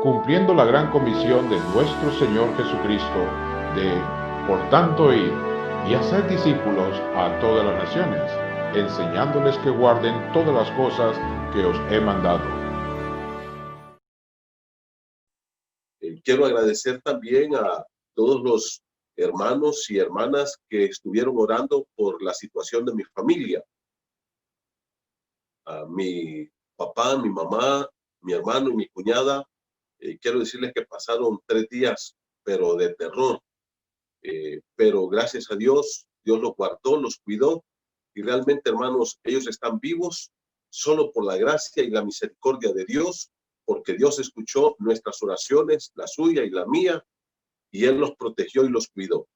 cumpliendo la gran comisión de nuestro Señor Jesucristo de, por tanto, ir y hacer discípulos a todas las naciones, enseñándoles que guarden todas las cosas que os he mandado. Quiero agradecer también a todos los hermanos y hermanas que estuvieron orando por la situación de mi familia. A mi papá, mi mamá, mi hermano y mi cuñada, quiero decirles que pasaron 3 días, pero de terror. Pero gracias a Dios, Dios los guardó, los cuidó. Y realmente, hermanos, ellos están vivos solo por la gracia y la misericordia de Dios, porque Dios escuchó nuestras oraciones, la suya y la mía, y Él los protegió y los cuidó.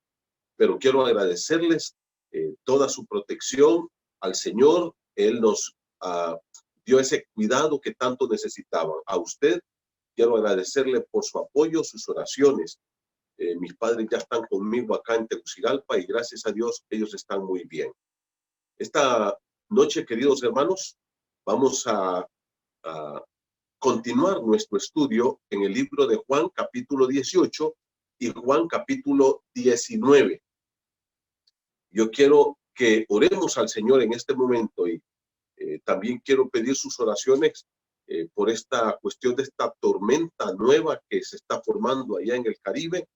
Pero quiero agradecerles toda su protección al Señor. Él nos dio ese cuidado que tanto necesitaban. A usted quiero agradecerle por su apoyo, sus oraciones. Mis padres ya están conmigo acá en Tegucigalpa y gracias a Dios ellos están muy bien. Esta noche, queridos hermanos, vamos a continuar nuestro estudio en el libro de Juan, capítulo 18 y Juan, capítulo 19. Yo quiero que oremos al Señor en este momento y también quiero pedir sus oraciones por esta cuestión de esta tormenta nueva que se está formando allá en el Caribe,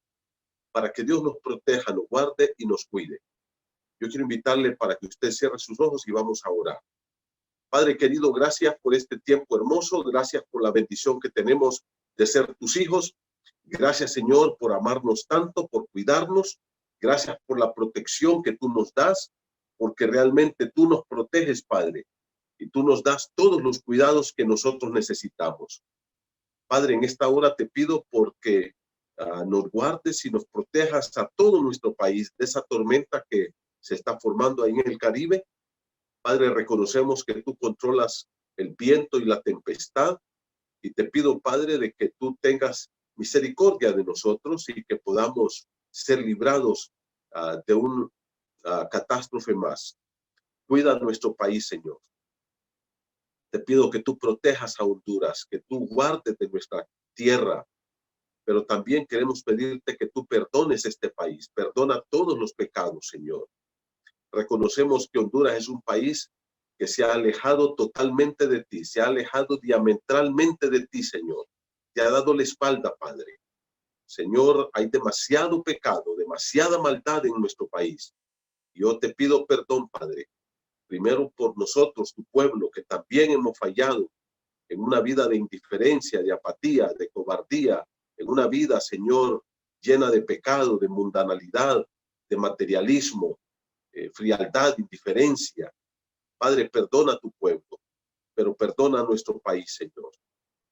para que Dios nos proteja, nos guarde y nos cuide. Yo quiero invitarle para que usted cierre sus ojos y vamos a orar. Padre querido, gracias por este tiempo hermoso, gracias por la bendición que tenemos de ser tus hijos. Gracias, Señor, por amarnos tanto, por cuidarnos. Gracias por la protección que tú nos das, porque realmente tú nos proteges, Padre, y tú nos das todos los cuidados que nosotros necesitamos. Padre, en esta hora te pido porque nos guardes y nos protejas a todo nuestro país de esa tormenta que se está formando ahí en el Caribe. Padre, reconocemos que tú controlas el viento y la tempestad y te pido, Padre, de que tú tengas misericordia de nosotros y que podamos ser librados de una catástrofe más. Cuida nuestro país, Señor. Te pido que tú protejas a Honduras, que tú guardes de nuestra tierra, pero también queremos pedirte que tú perdones este país, perdona todos los pecados, Señor. Reconocemos que Honduras es un país que se ha alejado totalmente de ti, se ha alejado diametralmente de ti, Señor. Te ha dado la espalda, Padre. Señor, hay demasiado pecado, demasiada maldad en nuestro país. Yo te pido perdón, Padre, primero por nosotros, tu pueblo, que también hemos fallado en una vida de indiferencia, de apatía, de cobardía, en una vida, Señor, llena de pecado, de mundanalidad, de materialismo, frialdad, indiferencia. Padre, perdona a tu pueblo, pero perdona a nuestro país, Señor.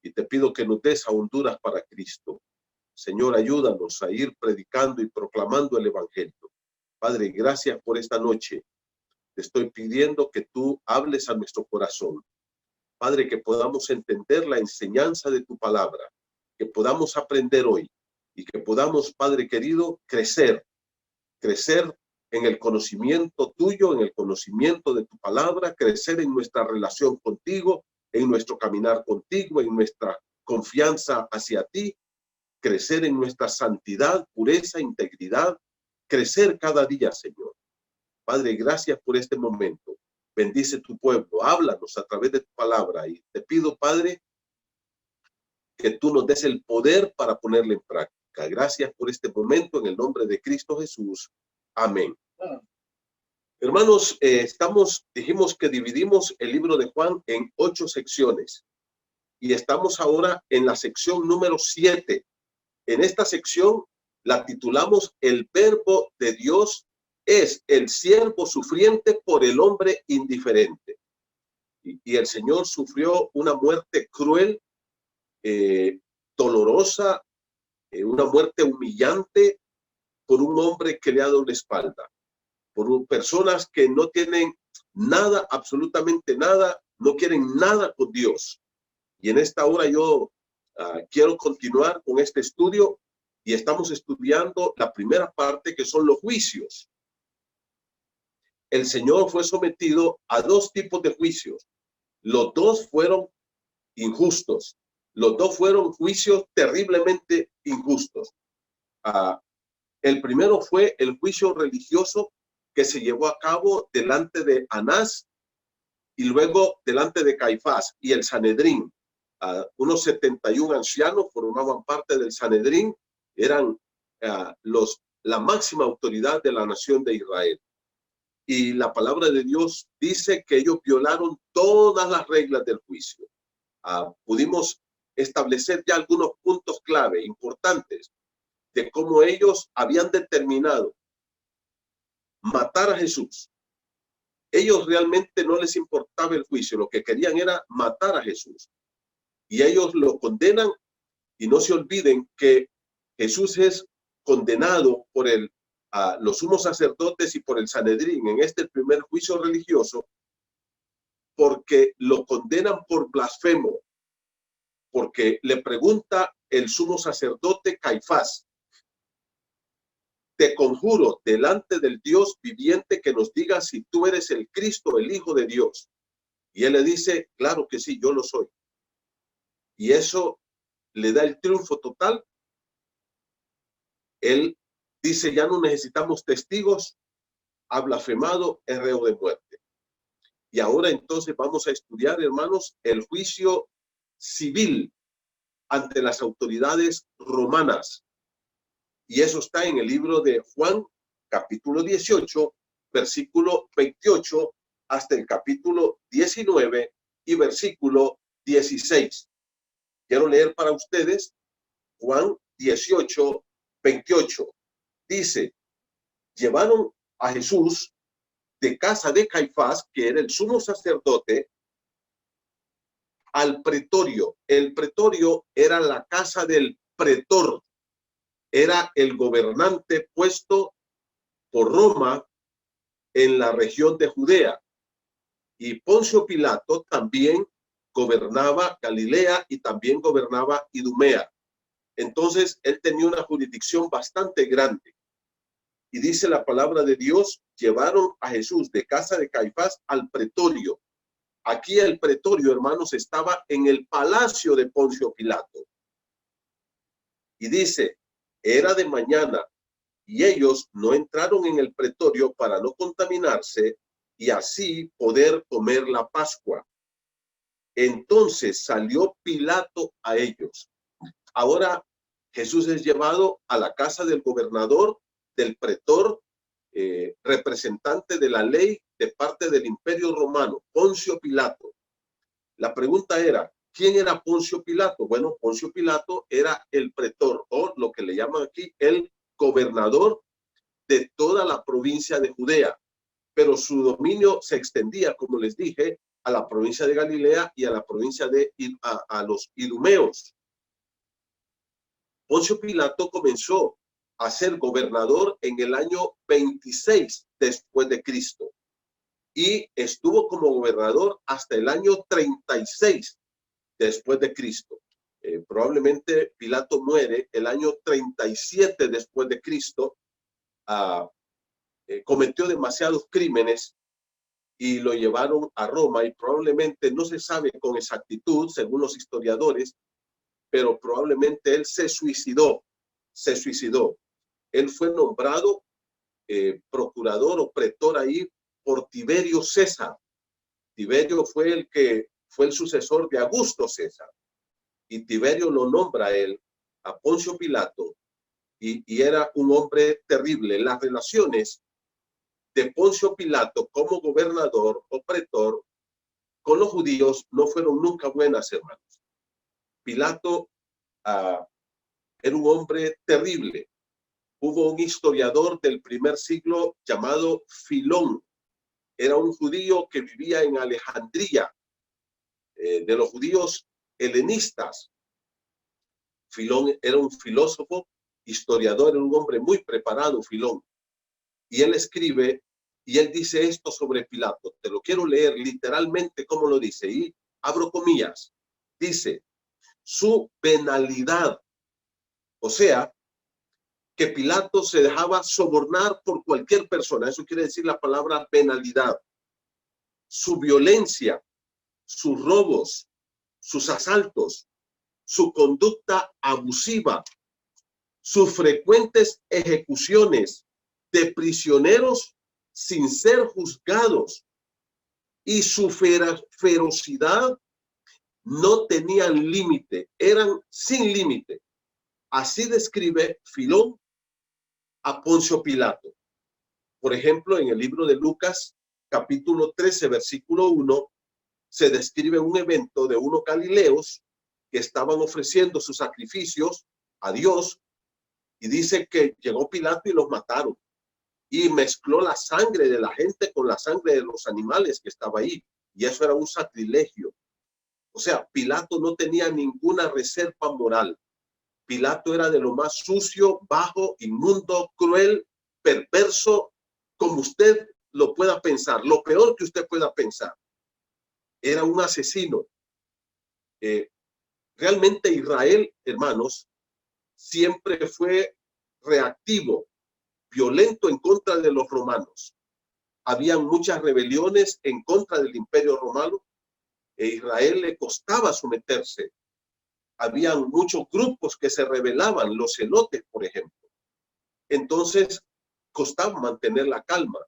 Y te pido que nos des a Honduras para Cristo. Señor, ayúdanos a ir predicando y proclamando el Evangelio. Padre, gracias por esta noche. Te estoy pidiendo que tú hables a nuestro corazón. Padre, que podamos entender la enseñanza de tu palabra, que podamos aprender hoy y que podamos, Padre querido, crecer en el conocimiento tuyo, en el conocimiento de tu palabra, crecer en nuestra relación contigo, en nuestro caminar contigo, en nuestra confianza hacia ti, crecer en nuestra santidad, pureza, integridad, crecer cada día, Señor. Padre, gracias por este momento. Bendice tu pueblo, háblanos a través de tu palabra y te pido, Padre, que tú nos des el poder para ponerla en práctica. Gracias por este momento en el nombre de Cristo Jesús. Amén. Hermanos, dijimos que dividimos el libro de Juan en 8 secciones y estamos ahora en la sección número 7. En esta sección la titulamos El verbo de Dios es el siervo sufriente por el hombre indiferente. Y el Señor sufrió una muerte cruel, dolorosa, una muerte humillante por un hombre que le ha dado la espalda, por personas que no tienen nada, absolutamente nada, no quieren nada con Dios. Y en esta hora yo quiero continuar con este estudio y estamos estudiando la primera parte, que son los juicios. El Señor fue sometido a 2 tipos de juicios. Los 2 fueron injustos. Los dos fueron juicios terriblemente injustos. El primero fue el juicio religioso que se llevó a cabo delante de Anás y luego delante de Caifás y el Sanedrín. Unos 71 ancianos formaban parte del Sanedrín, eran la máxima autoridad de la nación de Israel. Y la palabra de Dios dice que ellos violaron todas las reglas del juicio. Pudimos establecer ya algunos puntos clave importantes de cómo ellos habían determinado matar a Jesús. Ellos realmente no les importaba el juicio, lo que querían era matar a Jesús. Y ellos lo condenan, y no se olviden que Jesús es condenado por los sumos sacerdotes y por el Sanedrín en este primer juicio religioso, porque lo condenan por blasfemo, porque le pregunta el sumo sacerdote Caifás: te conjuro delante del Dios viviente que nos digas si tú eres el Cristo, el Hijo de Dios. Y él le dice: claro que sí, yo lo soy. Y eso le da el triunfo total. Él dice: ya no necesitamos testigos, ha blasfemado, es reo de muerte. Y ahora entonces vamos a estudiar, hermanos, el juicio civil ante las autoridades romanas. Y eso está en el libro de Juan, capítulo 18, versículo 28, hasta el capítulo 19 y versículo 16. Quiero leer para ustedes Juan 18, 28. Dice: llevaron a Jesús de casa de Caifás, que era el sumo sacerdote, al pretorio. El pretorio era la casa del pretor, era el gobernante puesto por Roma en la región de Judea. Y Poncio Pilato también gobernaba Galilea y también gobernaba Idumea. Entonces, él tenía una jurisdicción bastante grande. Y dice la palabra de Dios: llevaron a Jesús de casa de Caifás al pretorio. Aquí el pretorio, hermanos, estaba en el palacio de Poncio Pilato. Y dice: era de mañana, y ellos no entraron en el pretorio para no contaminarse y así poder comer la Pascua. Entonces salió Pilato a ellos. Ahora Jesús es llevado a la casa del gobernador, del pretor, representante de la ley de parte del Imperio Romano, Poncio Pilato. La pregunta era: ¿quién era Poncio Pilato? Bueno, Poncio Pilato era el pretor, o lo que le llaman aquí el gobernador de toda la provincia de Judea, pero su dominio se extendía, como les dije, a la provincia de Galilea y a la provincia de a los idumeos. Poncio Pilato comenzó a ser gobernador en el año 26 después de Cristo y estuvo como gobernador hasta el año 36 después de Cristo. Probablemente Pilato muere el año 37 después de Cristo. Cometió demasiados crímenes y lo llevaron a Roma, y probablemente no se sabe con exactitud, según los historiadores, pero probablemente él se suicidó. Él fue nombrado procurador o pretor ahí por Tiberio César. Tiberio fue el sucesor de Augusto César, y Tiberio lo nombra a él, a Poncio Pilato, y era un hombre terrible. Las relaciones de Poncio Pilato como gobernador o pretor con los judíos no fueron nunca buenas, hermanos. Pilato era un hombre terrible. Hubo un historiador del primer siglo llamado Filón. Era un judío que vivía en Alejandría, de los judíos helenistas. Filón era un filósofo, historiador, era un hombre muy preparado, Filón. Y él escribe, y él dice esto sobre Pilato. Te lo quiero leer literalmente como lo dice, y abro comillas. Dice: su venalidad, o sea, que Pilato se dejaba sobornar por cualquier persona. Eso quiere decir la palabra venalidad. Su violencia, sus robos, sus asaltos, su conducta abusiva, sus frecuentes ejecuciones de prisioneros sin ser juzgados y su ferocidad no tenían límite, eran sin límite. Así describe Filón a Poncio Pilato. Por ejemplo, en el libro de Lucas, capítulo 13, versículo 1, se describe un evento de unos galileos que estaban ofreciendo sus sacrificios a Dios, y dice que llegó Pilato y los mataron, y mezcló la sangre de la gente con la sangre de los animales que estaba ahí, y eso era un sacrilegio. O sea, Pilato no tenía ninguna reserva moral. Pilato era de lo más sucio, bajo, inmundo, cruel, perverso, como usted lo pueda pensar, lo peor que usted pueda pensar. Era un asesino. Realmente Israel, hermanos, siempre fue reactivo, violento en contra de los romanos. Habían muchas rebeliones en contra del Imperio Romano. A Israel le costaba someterse. Habían muchos grupos que se rebelaban, los celotes, por ejemplo. Entonces, costaba mantener la calma.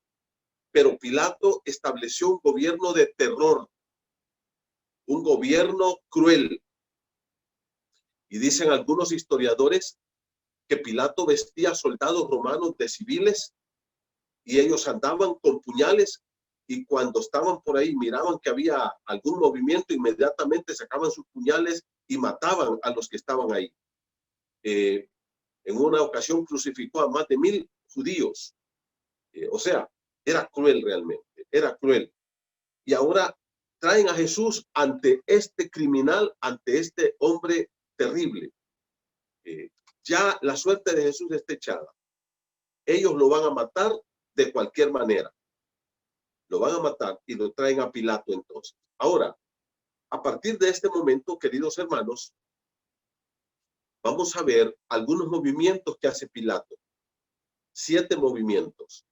Pero Pilato estableció un gobierno de terror, un gobierno cruel. Y dicen algunos historiadores que Pilato vestía soldados romanos de civiles y ellos andaban con puñales, y cuando estaban por ahí miraban que había algún movimiento, inmediatamente sacaban sus puñales y mataban a los que estaban ahí. En una ocasión crucificó a más de 1000 judíos. O sea, era cruel realmente, era cruel. Y ahora traen a Jesús ante este criminal, ante este hombre terrible. Ya la suerte de Jesús está echada. Ellos lo van a matar de cualquier manera. Lo van a matar y lo traen a Pilato entonces. Ahora, a partir de este momento, queridos hermanos, vamos a ver algunos movimientos que hace Pilato. 7 movimientos.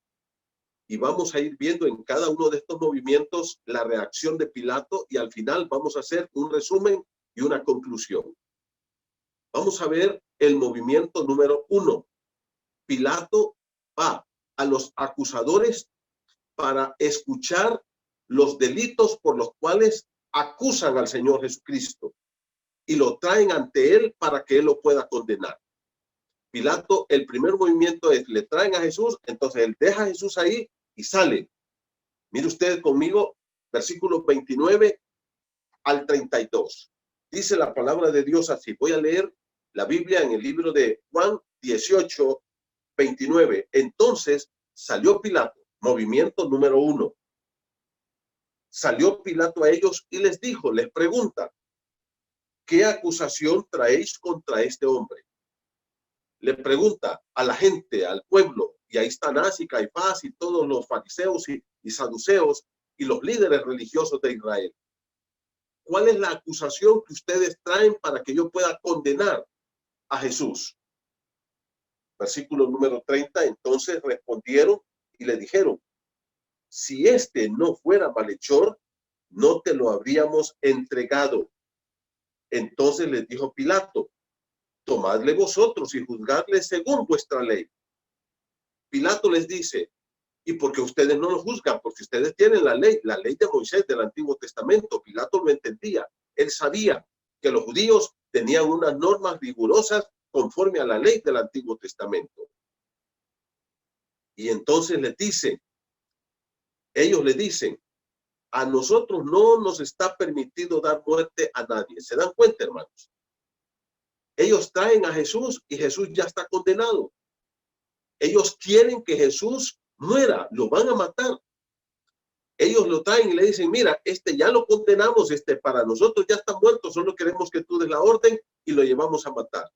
Y vamos a ir viendo en cada uno de estos movimientos la reacción de Pilato, y al final vamos a hacer un resumen y una conclusión. Vamos a ver el movimiento número 1. Pilato va a los acusadores para escuchar los delitos por los cuales acusan al Señor Jesucristo y lo traen ante él para que él lo pueda condenar. Pilato, el primer movimiento es, le traen a Jesús, entonces él deja a Jesús ahí y sale. Mire usted conmigo, versículos 29 al 32. Dice la palabra de Dios así. Voy a leer la Biblia en el libro de Juan 18, 29. Entonces salió Pilato, movimiento número 1. Salió Pilato a ellos y les dijo, les pregunta, ¿qué acusación traéis contra este hombre? Le pregunta a la gente, al pueblo, y ahí están Anás y Caifás y todos los fariseos y saduceos y los líderes religiosos de Israel. ¿Cuál es la acusación que ustedes traen para que yo pueda condenar a Jesús? Versículo número 30, entonces respondieron y le dijeron, si este no fuera malhechor, no te lo habríamos entregado. Entonces les dijo Pilato, tomadle vosotros y juzgadle según vuestra ley. Pilato les dice, ¿y por qué ustedes no lo juzgan? Porque ustedes tienen la ley de Moisés del Antiguo Testamento. Pilato lo entendía. Él sabía que los judíos tenían unas normas rigurosas conforme a la ley del Antiguo Testamento. Y entonces les dice, ellos le dicen, a nosotros no nos está permitido dar muerte a nadie. ¿Se dan cuenta, hermanos? Ellos traen a Jesús y Jesús ya está condenado. Ellos quieren que Jesús muera, lo van a matar. Ellos lo traen y le dicen, mira, ya lo condenamos, para nosotros ya está muerto, solo queremos que tú des la orden y lo llevamos a matar.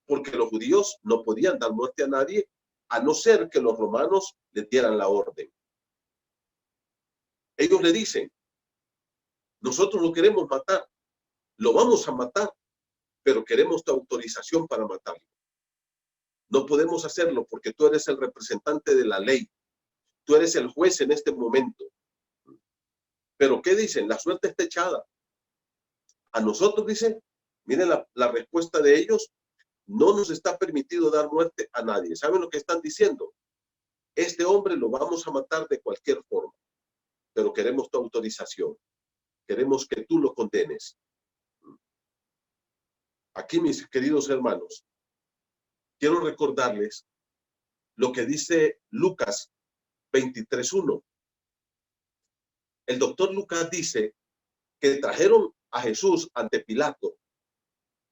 Porque los judíos no podían dar muerte a nadie, a no ser que los romanos le dieran la orden. Ellos le dicen, nosotros lo queremos matar, lo vamos a matar, pero queremos tu autorización para matarlo. No podemos hacerlo porque tú eres el representante de la ley. Tú eres el juez en este momento. Pero ¿qué dicen? La suerte está echada. A nosotros, dicen, Miren la respuesta de ellos. No nos está permitido dar muerte a nadie. ¿Saben lo que están diciendo? Este hombre lo vamos a matar de cualquier forma, pero queremos tu autorización. Queremos que tú lo condenes. Aquí, mis queridos hermanos, quiero recordarles lo que dice Lucas 23:1. El doctor Lucas dice que trajeron a Jesús ante Pilato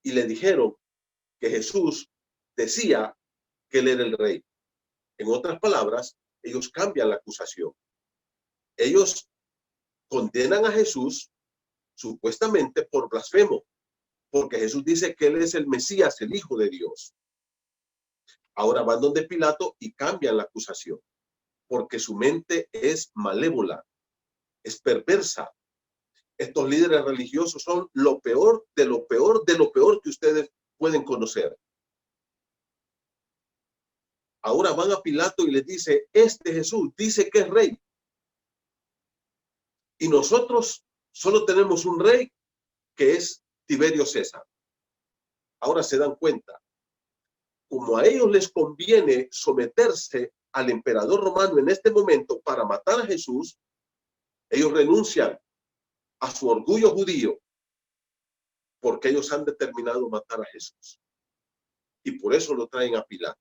y le dijeron que Jesús decía que él era el rey. En otras palabras, ellos cambian la acusación. Ellos condenan a Jesús supuestamente por blasfemo, porque Jesús dice que él es el Mesías, el Hijo de Dios. Ahora van donde Pilato y cambian la acusación, porque su mente es malévola, es perversa. Estos líderes religiosos son lo peor de lo peor de lo peor que ustedes pueden conocer. Ahora van a Pilato y les dice, este Jesús dice que es rey. Y nosotros solo tenemos un rey que es Tiberio César. Ahora se dan cuenta, como a ellos les conviene someterse al emperador romano en este momento para matar a Jesús, ellos renuncian a su orgullo judío porque ellos han determinado matar a Jesús. Y por eso lo traen a Pilato.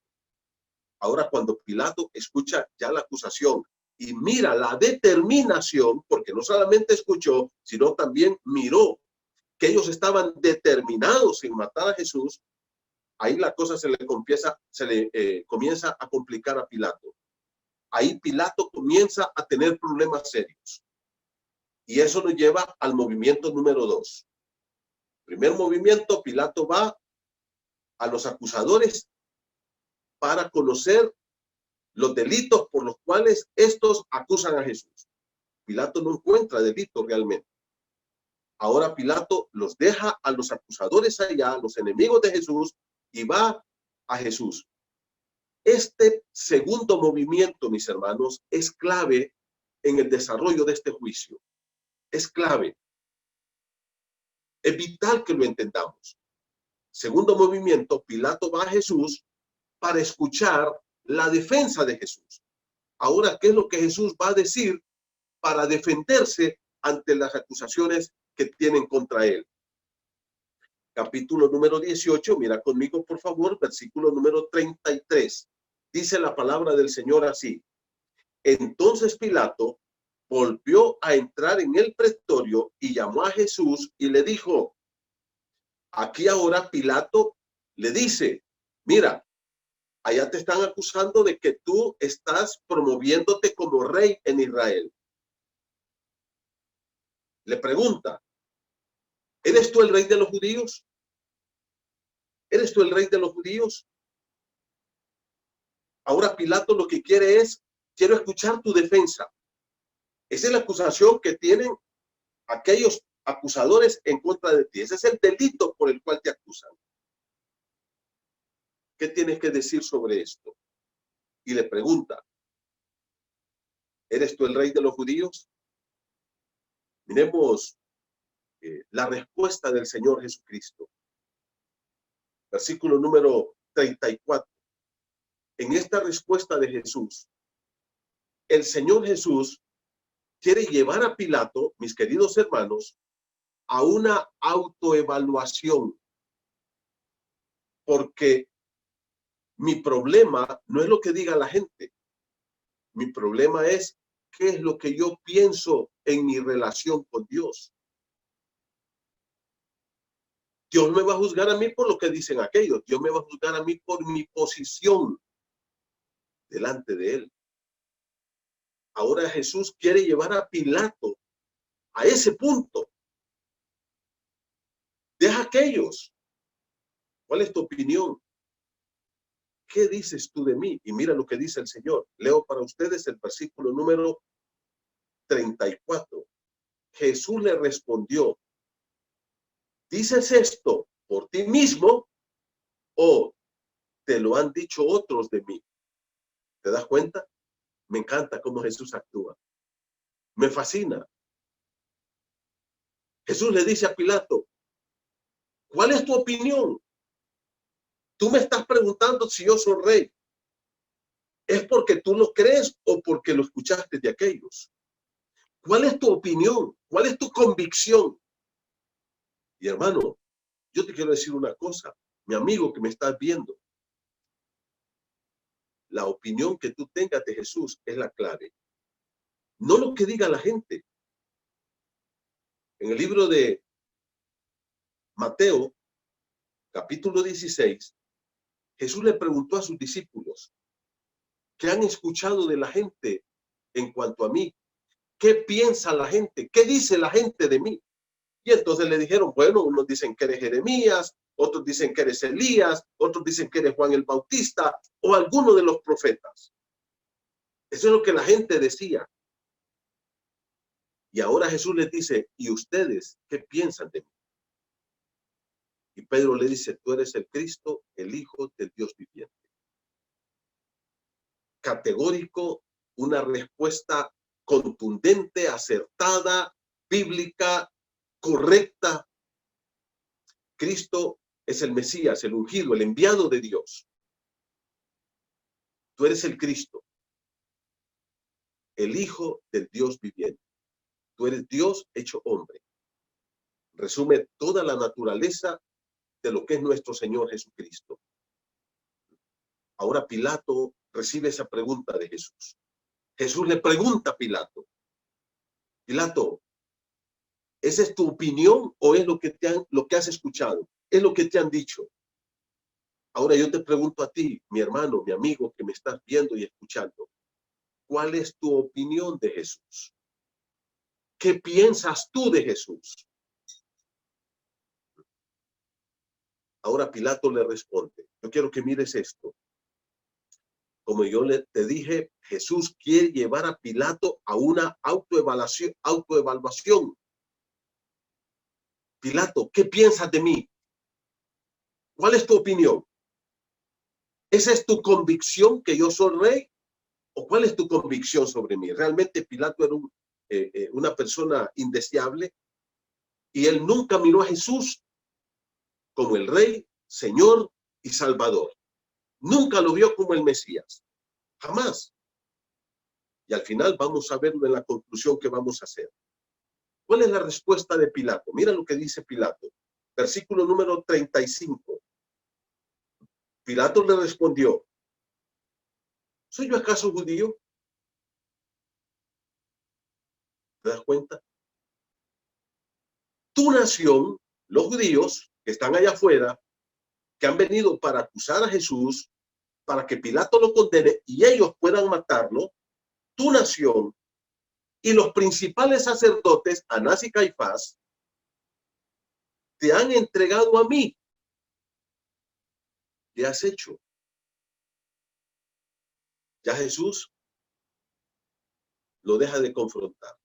Ahora, cuando Pilato escucha ya la acusación y mira la determinación, porque no solamente escuchó, sino también miró que ellos estaban determinados en matar a Jesús, ahí la cosa se le comienza a complicar a Pilato. Ahí Pilato comienza a tener problemas serios. Y eso nos lleva al movimiento número 2. Primer movimiento, Pilato va a los acusadores para conocer los delitos por los cuales estos acusan a Jesús. Pilato no encuentra delitos realmente. Ahora Pilato los deja a los acusadores allá, a los enemigos de Jesús, y va a Jesús. Este segundo movimiento, mis hermanos, es clave en el desarrollo de este juicio. Es clave. Es vital que lo entendamos. Segundo movimiento, Pilato va a Jesús para escuchar la defensa de Jesús. Ahora, ¿qué es lo que Jesús va a decir para defenderse ante las acusaciones que tienen contra él? Capítulo número 18, mira conmigo por favor, versículo número 33. Dice la palabra del Señor así. Entonces Pilato volvió a entrar en el pretorio y llamó a Jesús y le dijo, aquí ahora Pilato le dice, mira, allá te están acusando de que tú estás promoviéndote como rey en Israel. Le pregunta, ¿eres tú el rey de los judíos? ¿Eres tú el rey de los judíos? Ahora Pilato lo que quiere es, quiero escuchar tu defensa. Esa es la acusación que tienen aquellos acusadores en contra de ti. Ese es el delito por el cual te acusan. ¿Qué tienes que decir sobre esto? Y le pregunta, ¿eres tú el rey de los judíos? Miremos la respuesta del Señor Jesucristo. Versículo número 34. En esta respuesta de Jesús, el Señor Jesús quiere llevar a Pilato, mis queridos hermanos, a una autoevaluación. Porque mi problema no es lo que diga la gente. Mi problema es qué es lo que yo pienso en mi relación con Dios. Dios me va a juzgar a mí por lo que dicen aquellos. Dios me va a juzgar a mí por mi posición delante de Él. Ahora Jesús quiere llevar a Pilato a ese punto. Deja aquellos. ¿Cuál es tu opinión? ¿Qué dices tú de mí? Y mira lo que dice el Señor. Leo para ustedes el versículo número 34. Jesús le respondió, ¿dices esto por ti mismo o te lo han dicho otros de mí? ¿Te das cuenta? Me encanta cómo Jesús actúa. Me fascina. Jesús le dice a Pilato, ¿Cuál es tu opinión? Tú me estás preguntando si yo soy rey. ¿Es porque tú lo crees o porque lo escuchaste de aquellos? ¿Cuál es tu opinión? ¿Cuál es tu convicción? Y hermano, yo te quiero decir una cosa, mi amigo que me estás viendo. La opinión que tú tengas de Jesús es la clave. No lo que diga la gente. En el libro de Mateo, capítulo 16, Jesús le preguntó a sus discípulos, ¿qué han escuchado de la gente en cuanto a mí? ¿Qué piensa la gente? ¿Qué dice la gente de mí? Y entonces le dijeron, bueno, unos dicen que eres Jeremías, otros dicen que eres Elías, otros dicen que eres Juan el Bautista o alguno de los profetas. Eso es lo que la gente decía. Y ahora Jesús les dice, ¿y ustedes qué piensan de mí? Y Pedro le dice, tú eres el Cristo, el Hijo del Dios viviente. Categórico, una respuesta contundente, acertada, bíblica, correcta. Cristo es el Mesías, el ungido, el enviado de Dios. Tú eres el Cristo, el Hijo del Dios viviente. Tú eres Dios hecho hombre. Resume toda la naturaleza de lo que es nuestro Señor Jesucristo. Ahora Pilato recibe esa pregunta de Jesús. Jesús le pregunta a Pilato, Pilato, ¿esa es tu opinión o es lo que has escuchado? ¿Es lo que te han dicho? Ahora yo te pregunto a ti, mi hermano, mi amigo que me estás viendo y escuchando, ¿cuál es tu opinión de Jesús? ¿Qué piensas tú de Jesús? Ahora Pilato le responde, yo quiero que mires esto. Como yo te dije, Jesús quiere llevar a Pilato a una autoevaluación. Pilato, ¿qué piensas de mí? ¿Cuál es tu opinión? ¿Esa es tu convicción que yo soy rey? ¿O cuál es tu convicción sobre mí? Realmente Pilato era una persona indeseable y él nunca miró a Jesús como el rey, Señor y Salvador. Nunca lo vio como el Mesías. Jamás. Y al final vamos a verlo en la conclusión que vamos a hacer. ¿Cuál es la respuesta de Pilato? Mira lo que dice Pilato. Versículo número 35. Pilato le respondió, ¿soy yo acaso judío? ¿Te das cuenta? Tu nación, los judíos que están allá afuera, que han venido para acusar a Jesús, para que Pilato lo condene y ellos puedan matarlo, tu nación y los principales sacerdotes, Anás y Caifás, te han entregado a mí. ¿Qué has hecho? Ya Jesús lo deja de confrontar.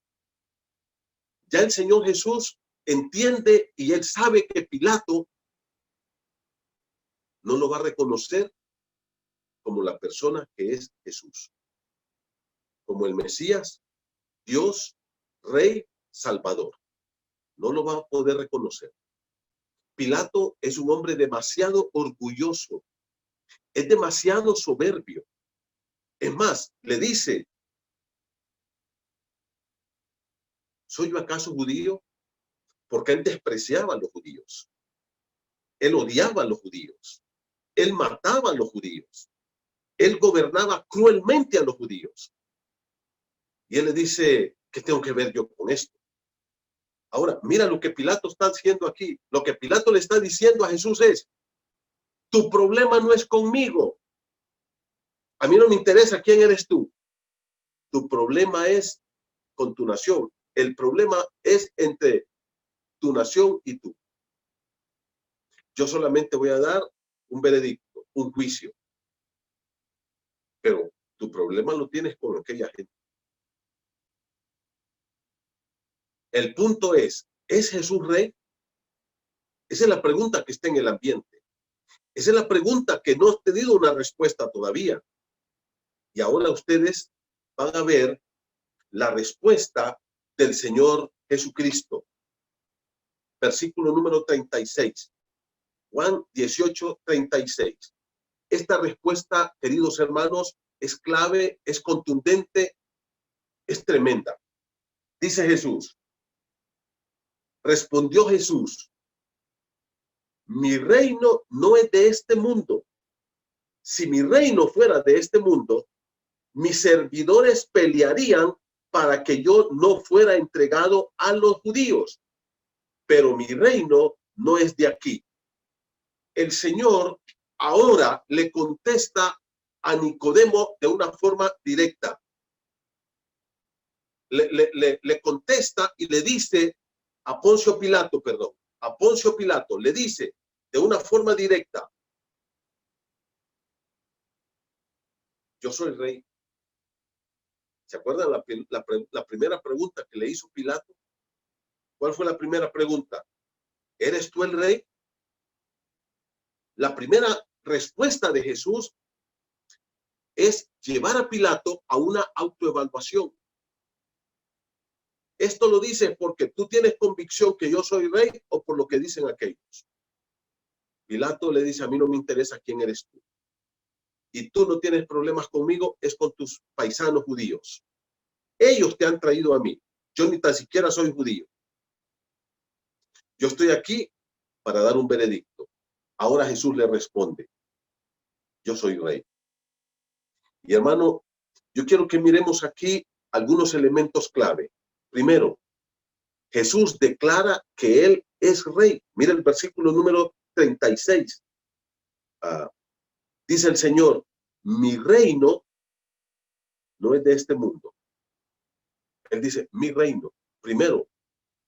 Ya el Señor Jesús entiende y él sabe que Pilato no lo va a reconocer como la persona que es Jesús, como el Mesías, Dios, Rey, Salvador. No lo va a poder reconocer. Pilato es un hombre demasiado orgulloso, es demasiado soberbio. Es más, le dice, ¿soy yo acaso judío? Porque él despreciaba a los judíos. Él odiaba a los judíos. Él mataba a los judíos. Él gobernaba cruelmente a los judíos. Y él le dice, ¿qué tengo que ver yo con esto? Ahora, mira lo que Pilato está haciendo aquí. Lo que Pilato le está diciendo a Jesús es, tu problema no es conmigo. A mí no me interesa quién eres tú. Tu problema es con tu nación. El problema es entre tu nación y tú. Yo solamente voy a dar un veredicto, un juicio. Pero tu problema lo tienes con aquella gente. El punto ¿es Jesús rey? Esa es la pregunta que está en el ambiente. Esa es la pregunta que no ha tenido una respuesta todavía. Y ahora ustedes van a ver la respuesta del Señor Jesucristo. Versículo número 36. Juan 18:36. Esta respuesta, queridos hermanos, es clave, es contundente, es tremenda. Dice Jesús, respondió Jesús, mi reino no es de este mundo. Si mi reino fuera de este mundo, mis servidores pelearían para que yo no fuera entregado a los judíos. Pero mi reino no es de aquí. El Señor ahora le contesta a Nicodemo de una forma directa. Le contesta y le dice a Poncio Pilato, le dice de una forma directa, yo soy rey. ¿Se acuerdan la primera pregunta que le hizo Pilato? ¿Cuál fue la primera pregunta? ¿Eres tú el rey? La primera respuesta de Jesús es llevar a Pilato a una autoevaluación. Esto lo dice porque tú tienes convicción que yo soy rey o por lo que dicen aquellos. Pilato le dice, a mí no me interesa quién eres tú. Y tú no tienes problemas conmigo, es con tus paisanos judíos. Ellos te han traído a mí. Yo ni tan siquiera soy judío. Yo estoy aquí para dar un veredicto. Ahora Jesús le responde, yo soy rey. Y hermano, yo quiero que miremos aquí algunos elementos clave. Primero, Jesús declara que él es rey. Mira el versículo número 36. Dice el Señor, mi reino no es de este mundo. Él dice, mi reino. Primero,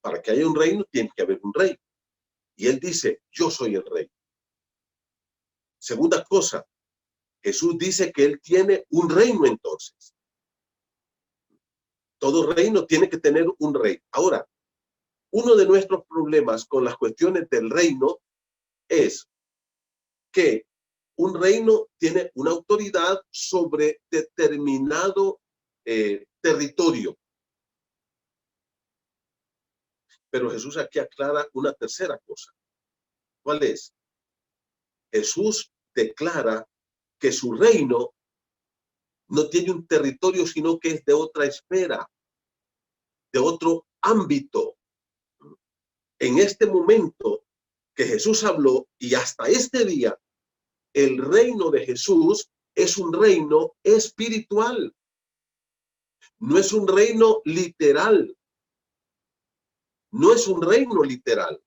para que haya un reino, tiene que haber un rey. Y él dice, yo soy el rey. Segunda cosa, Jesús dice que él tiene un reino entonces. Todo reino tiene que tener un rey. Ahora, uno de nuestros problemas con las cuestiones del reino es que un reino tiene una autoridad sobre determinado territorio. Pero Jesús aquí aclara una tercera cosa. ¿Cuál es? Jesús declara que su reino no tiene un territorio, sino que es de otra esfera, de otro ámbito. En este momento que Jesús habló y hasta este día, el reino de Jesús es un reino espiritual. No es un reino literal. No es un reino literal.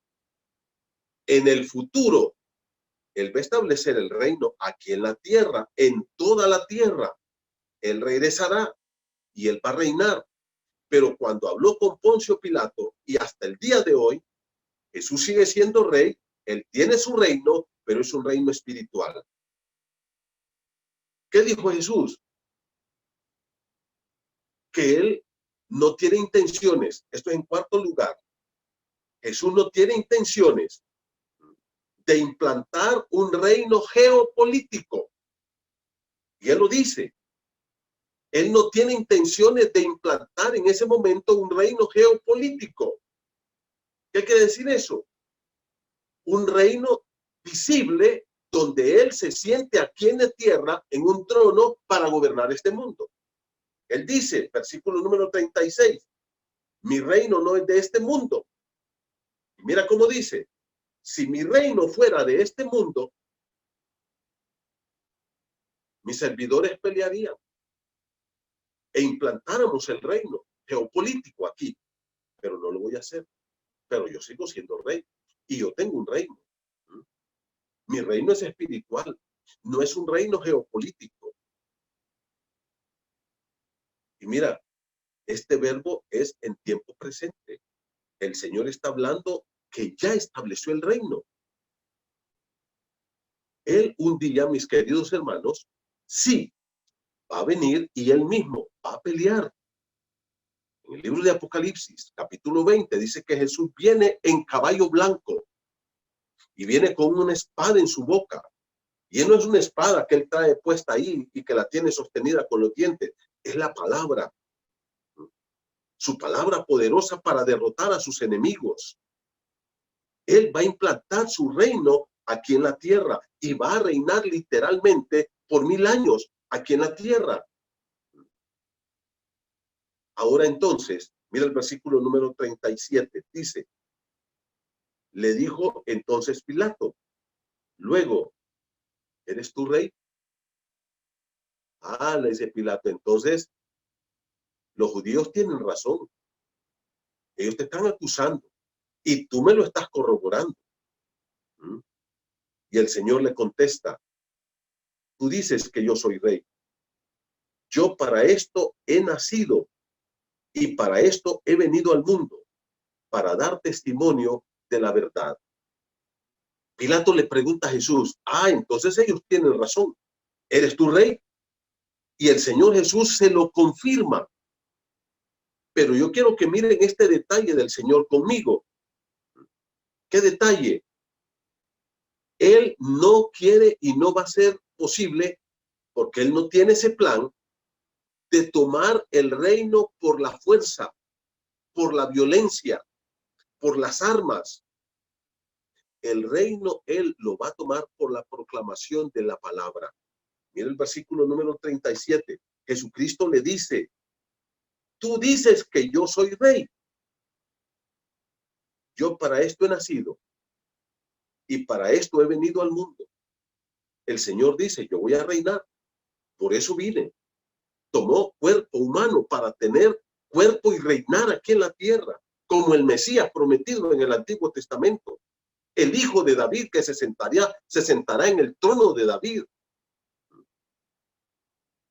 En el futuro, Él va a establecer el reino aquí en la tierra, en toda la tierra. Él regresará y Él va a reinar. Pero cuando habló con Poncio Pilato y hasta el día de hoy, Jesús sigue siendo rey. Él tiene su reino, pero es un reino espiritual. ¿Qué dijo Jesús? Que Él no tiene intenciones. Esto es en cuarto lugar. Jesús no tiene intenciones de implantar un reino geopolítico. Y Él lo dice. Él no tiene intenciones de implantar en ese momento un reino geopolítico. ¿Qué quiere decir eso? Un reino visible donde Él se siente aquí en la tierra en un trono para gobernar este mundo. Él dice, versículo número 36, mi reino no es de este mundo. Y mira cómo dice, si mi reino fuera de este mundo, mis servidores pelearían e implantáramos el reino geopolítico aquí, pero no lo voy a hacer. Pero yo sigo siendo rey y yo tengo un reino. Mi reino es espiritual, no es un reino geopolítico. Y mira, este verbo es en tiempo presente. El Señor está hablando que ya estableció el reino. Él un día, mis queridos hermanos, sí, va a venir y Él mismo va a pelear. En el libro de Apocalipsis, capítulo 20, dice que Jesús viene en caballo blanco y viene con una espada en su boca. Y no es una espada que Él trae puesta ahí y que la tiene sostenida con los dientes. Es la palabra. Su palabra poderosa para derrotar a sus enemigos. Él va a implantar su reino aquí en la tierra y va a reinar literalmente por 1000 años aquí en la tierra. Ahora entonces, mira el versículo número 37, dice, le dijo entonces Pilato, luego, ¿eres tú rey? Ah, le dice Pilato, entonces los judíos tienen razón. Ellos te están acusando y tú me lo estás corroborando. ¿Mm? Y el Señor le contesta, tú dices que yo soy rey. Yo para esto he nacido y para esto he venido al mundo, para dar testimonio de la verdad. Pilato le pregunta a Jesús, entonces ellos tienen razón. ¿Eres tú rey? Y el Señor Jesús se lo confirma. Pero yo quiero que miren este detalle del Señor conmigo. ¿Qué detalle? Él no quiere y no va a ser posible, porque Él no tiene ese plan, de tomar el reino por la fuerza, por la violencia, por las armas. El reino Él lo va a tomar por la proclamación de la palabra. Mira el versículo número 37. Jesucristo le dice, tú dices que yo soy rey. Yo para esto he nacido y para esto he venido al mundo. El Señor dice, yo voy a reinar. Por eso vine. Tomó cuerpo humano para tener cuerpo y reinar aquí en la tierra, como el Mesías prometido en el Antiguo Testamento. El hijo de David que se sentará en el trono de David.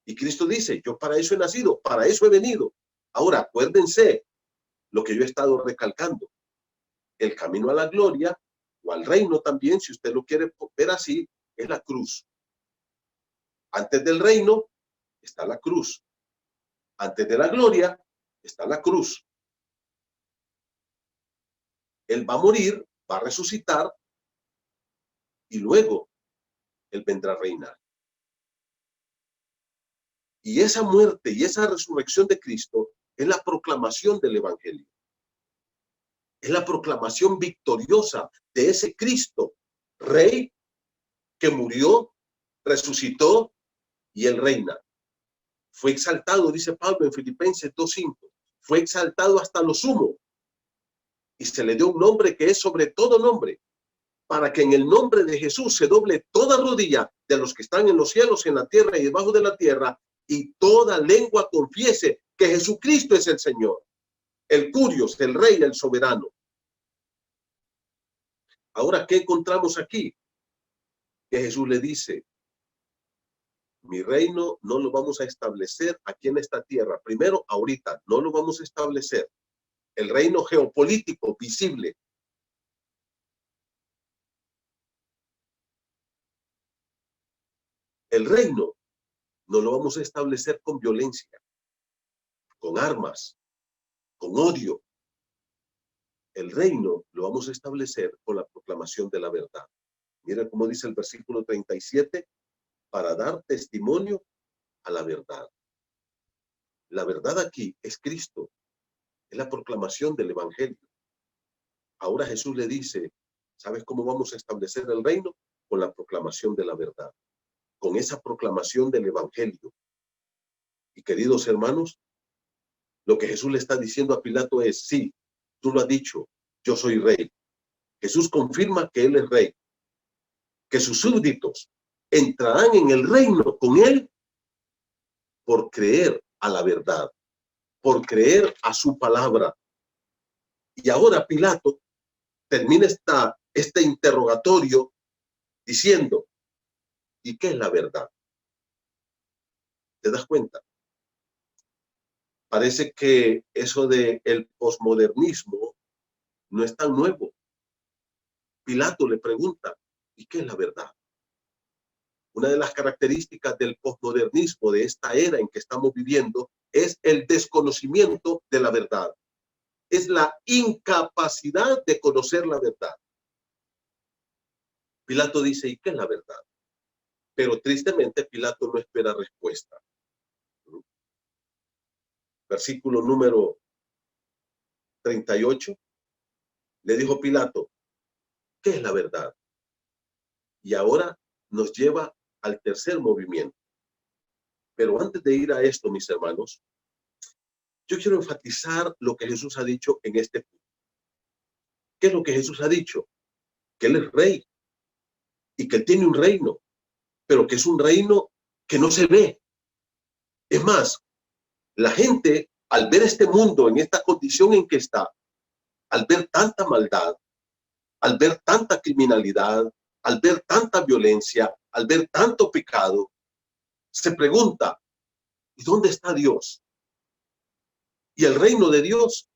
Y Cristo dice, yo para eso he nacido, para eso he venido. Ahora, acuérdense lo que yo he estado recalcando. El camino a la gloria, o al reino también, si usted lo quiere ver así, es la cruz. Antes del reino está la cruz. Antes de la gloria está la cruz. Él va a morir, va a resucitar, y luego Él vendrá a reinar. Y esa muerte y esa resurrección de Cristo es la proclamación del Evangelio. Es la proclamación victoriosa de ese Cristo, Rey, que murió, resucitó y Él reina. Fue exaltado, dice Pablo en Filipenses 2:5, fue exaltado hasta lo sumo y se le dio un nombre que es sobre todo nombre, para que en el nombre de Jesús se doble toda rodilla de los que están en los cielos, en la tierra y debajo de la tierra, y toda lengua confiese que Jesucristo es el Señor, el Curios, el Rey, el Soberano. Ahora, ¿qué encontramos aquí? Que Jesús le dice, mi reino no lo vamos a establecer aquí en esta tierra. Primero, ahorita, no lo vamos a establecer. El reino geopolítico visible. El reino no lo vamos a establecer con violencia, con armas, con odio. El reino lo vamos a establecer con la proclamación de la verdad. Mira cómo dice el versículo 37, para dar testimonio a la verdad. La verdad aquí es Cristo, es la proclamación del Evangelio. Ahora Jesús le dice, ¿sabes cómo vamos a establecer el reino? Con la proclamación de la verdad, con esa proclamación del Evangelio. Y queridos hermanos, lo que Jesús le está diciendo a Pilato es, sí, tú lo has dicho, yo soy rey. Jesús confirma que Él es rey, que sus súbditos entrarán en el reino con Él por creer a la verdad, por creer a su palabra. Y ahora Pilato termina este interrogatorio diciendo, ¿y qué es la verdad? ¿Te das cuenta? Parece que eso de el posmodernismo no es tan nuevo. Pilato le pregunta, ¿y qué es la verdad? Una de las características del posmodernismo de esta era en que estamos viviendo es el desconocimiento de la verdad. Es la incapacidad de conocer la verdad. Pilato dice, ¿y qué es la verdad? Pero tristemente Pilato no espera respuesta. Versículo número 38. Le dijo Pilato, ¿qué es la verdad? Y ahora nos lleva al tercer movimiento. Pero antes de ir a esto, mis hermanos, yo quiero enfatizar lo que Jesús ha dicho en este punto. ¿Qué es lo que Jesús ha dicho? Que Él es rey y que Él tiene un reino, pero que es un reino que no se ve. Es más, la gente, al ver este mundo en esta condición en que está, al ver tanta maldad, al ver tanta criminalidad, al ver tanta violencia, al ver tanto pecado, se pregunta, ¿y dónde está Dios? Y el reino de Dios,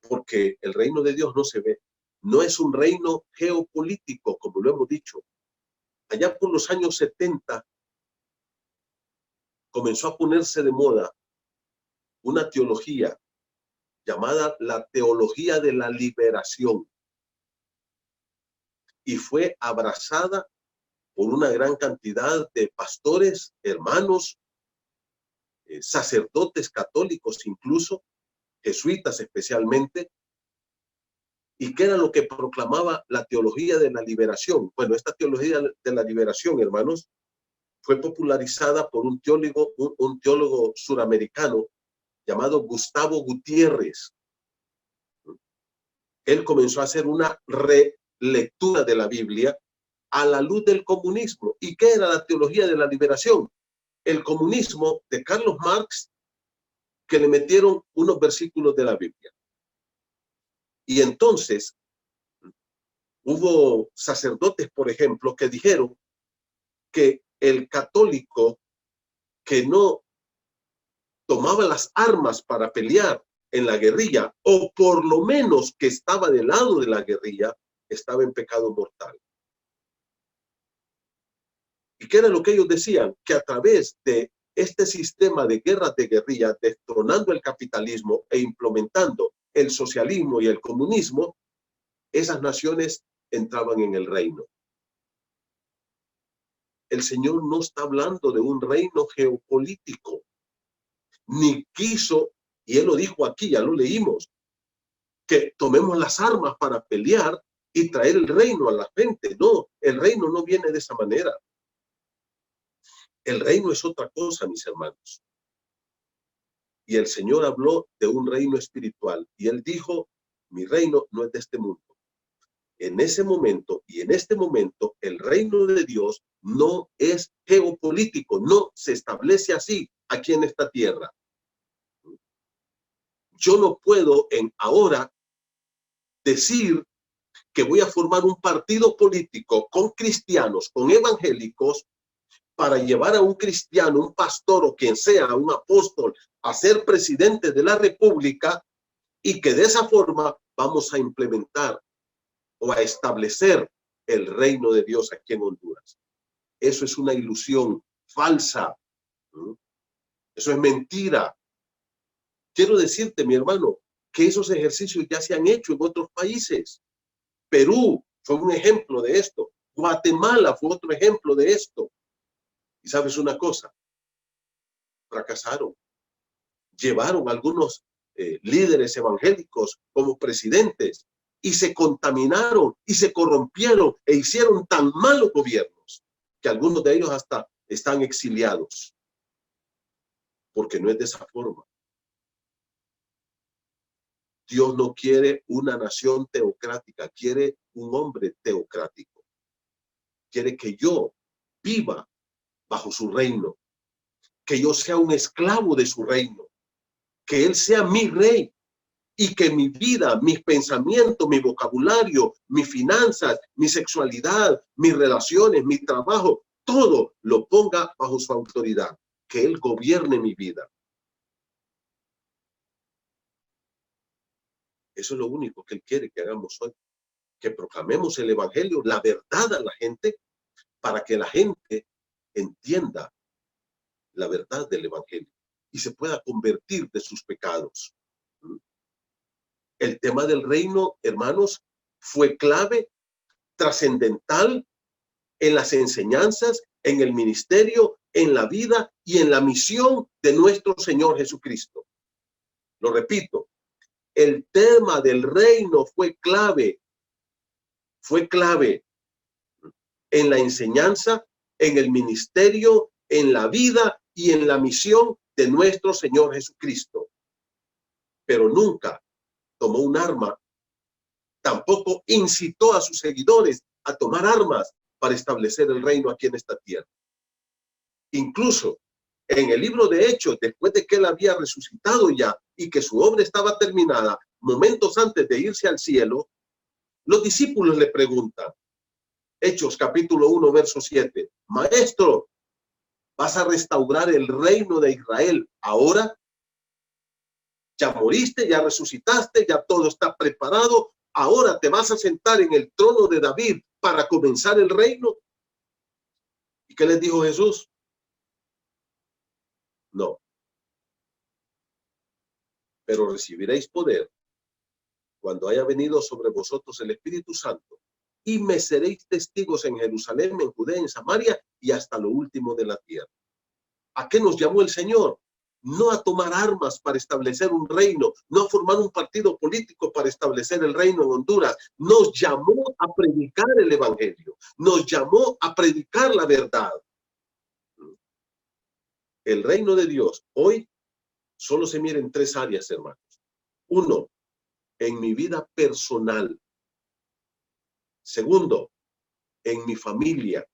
porque el reino de Dios no se ve, no es un reino geopolítico, como lo hemos dicho. Allá por los años 70 comenzó a ponerse de moda una teología llamada la teología de la liberación, y fue abrazada por una gran cantidad de pastores, hermanos, sacerdotes católicos, incluso jesuitas especialmente. ¿Y qué era lo que proclamaba la teología de la liberación? Bueno, esta teología de la liberación, hermanos, fue popularizada por un teólogo suramericano llamado Gustavo Gutiérrez. Él comenzó a hacer una relectura de la Biblia a la luz del comunismo. ¿Y qué era la teología de la liberación? El comunismo de Carlos Marx, que le metieron unos versículos de la Biblia. Y entonces hubo sacerdotes, por ejemplo, que dijeron que el católico que no tomaba las armas para pelear en la guerrilla, o por lo menos que estaba del lado de la guerrilla, estaba en pecado mortal. ¿Y qué era lo que ellos decían? Que a través de este sistema de guerras de guerrilla, destronando el capitalismo e implementando el socialismo y el comunismo, esas naciones entraban en el reino. El Señor no está hablando de un reino geopolítico, ni quiso, y Él lo dijo aquí, ya lo leímos, que tomemos las armas para pelear y traer el reino a la gente. No, el reino no viene de esa manera. El reino es otra cosa, mis hermanos. Y el Señor habló de un reino espiritual, y Él dijo, mi reino no es de este mundo. En ese momento y en este momento, el reino de Dios no es geopolítico, no se establece así aquí en esta tierra. Yo no puedo ahora decir que voy a formar un partido político con cristianos, con evangélicos, para llevar a un cristiano, un pastor o quien sea, un apóstol, a ser presidente de la República, y que de esa forma vamos a implementar o a establecer el reino de Dios aquí en Honduras. Eso es una ilusión falsa. Eso es mentira. Quiero decirte, mi hermano, que esos ejercicios ya se han hecho en otros países. Perú fue un ejemplo de esto. Guatemala fue otro ejemplo de esto. Y sabes una cosa, fracasaron. Llevaron algunos líderes evangélicos como presidentes y se contaminaron y se corrompieron e hicieron tan malos gobiernos que algunos de ellos hasta están exiliados, porque no es de esa forma. Dios no quiere una nación teocrática, quiere un hombre teocrático. Quiere que yo viva bajo su reino, que yo sea un esclavo de su reino, que Él sea mi rey y que mi vida, mis pensamientos, mi vocabulario, mis finanzas, mi sexualidad, mis relaciones, mi trabajo, todo lo ponga bajo su autoridad, que Él gobierne mi vida. Eso es lo único que Él quiere que hagamos hoy, que proclamemos el evangelio, la verdad a la gente, para que la gente entienda la verdad del evangelio y se pueda convertir de sus pecados. El tema del reino, hermanos, fue clave, trascendental en las enseñanzas, en el ministerio, en la vida y en la misión de nuestro Señor Jesucristo. Lo repito, el tema del reino fue clave, en la enseñanza, en el ministerio, en la vida y en la misión de nuestro Señor Jesucristo. Pero nunca tomó un arma, tampoco incitó a sus seguidores a tomar armas para establecer el reino aquí en esta tierra. Incluso en el libro de Hechos, después de que él había resucitado ya y que su obra estaba terminada, momentos antes de irse al cielo, los discípulos le preguntan, Hechos capítulo 1, verso 7, Maestro, ¿vas a restaurar el reino de Israel ahora? Ya moriste, ya resucitaste, ya todo está preparado. Ahora te vas a sentar en el trono de David para comenzar el reino. ¿Y qué les dijo Jesús? No. Pero recibiréis poder cuando haya venido sobre vosotros el Espíritu Santo, y me seréis testigos en Jerusalén, en Judea, en Samaria y hasta lo último de la tierra. ¿A qué nos llamó el Señor? No a tomar armas para establecer un reino, no a formar un partido político para establecer el reino en Honduras. Nos llamó a predicar el evangelio, nos llamó a predicar la verdad. El reino de Dios hoy solo se mira en tres áreas, hermanos. Uno, en mi vida personal. Segundo, en mi familia.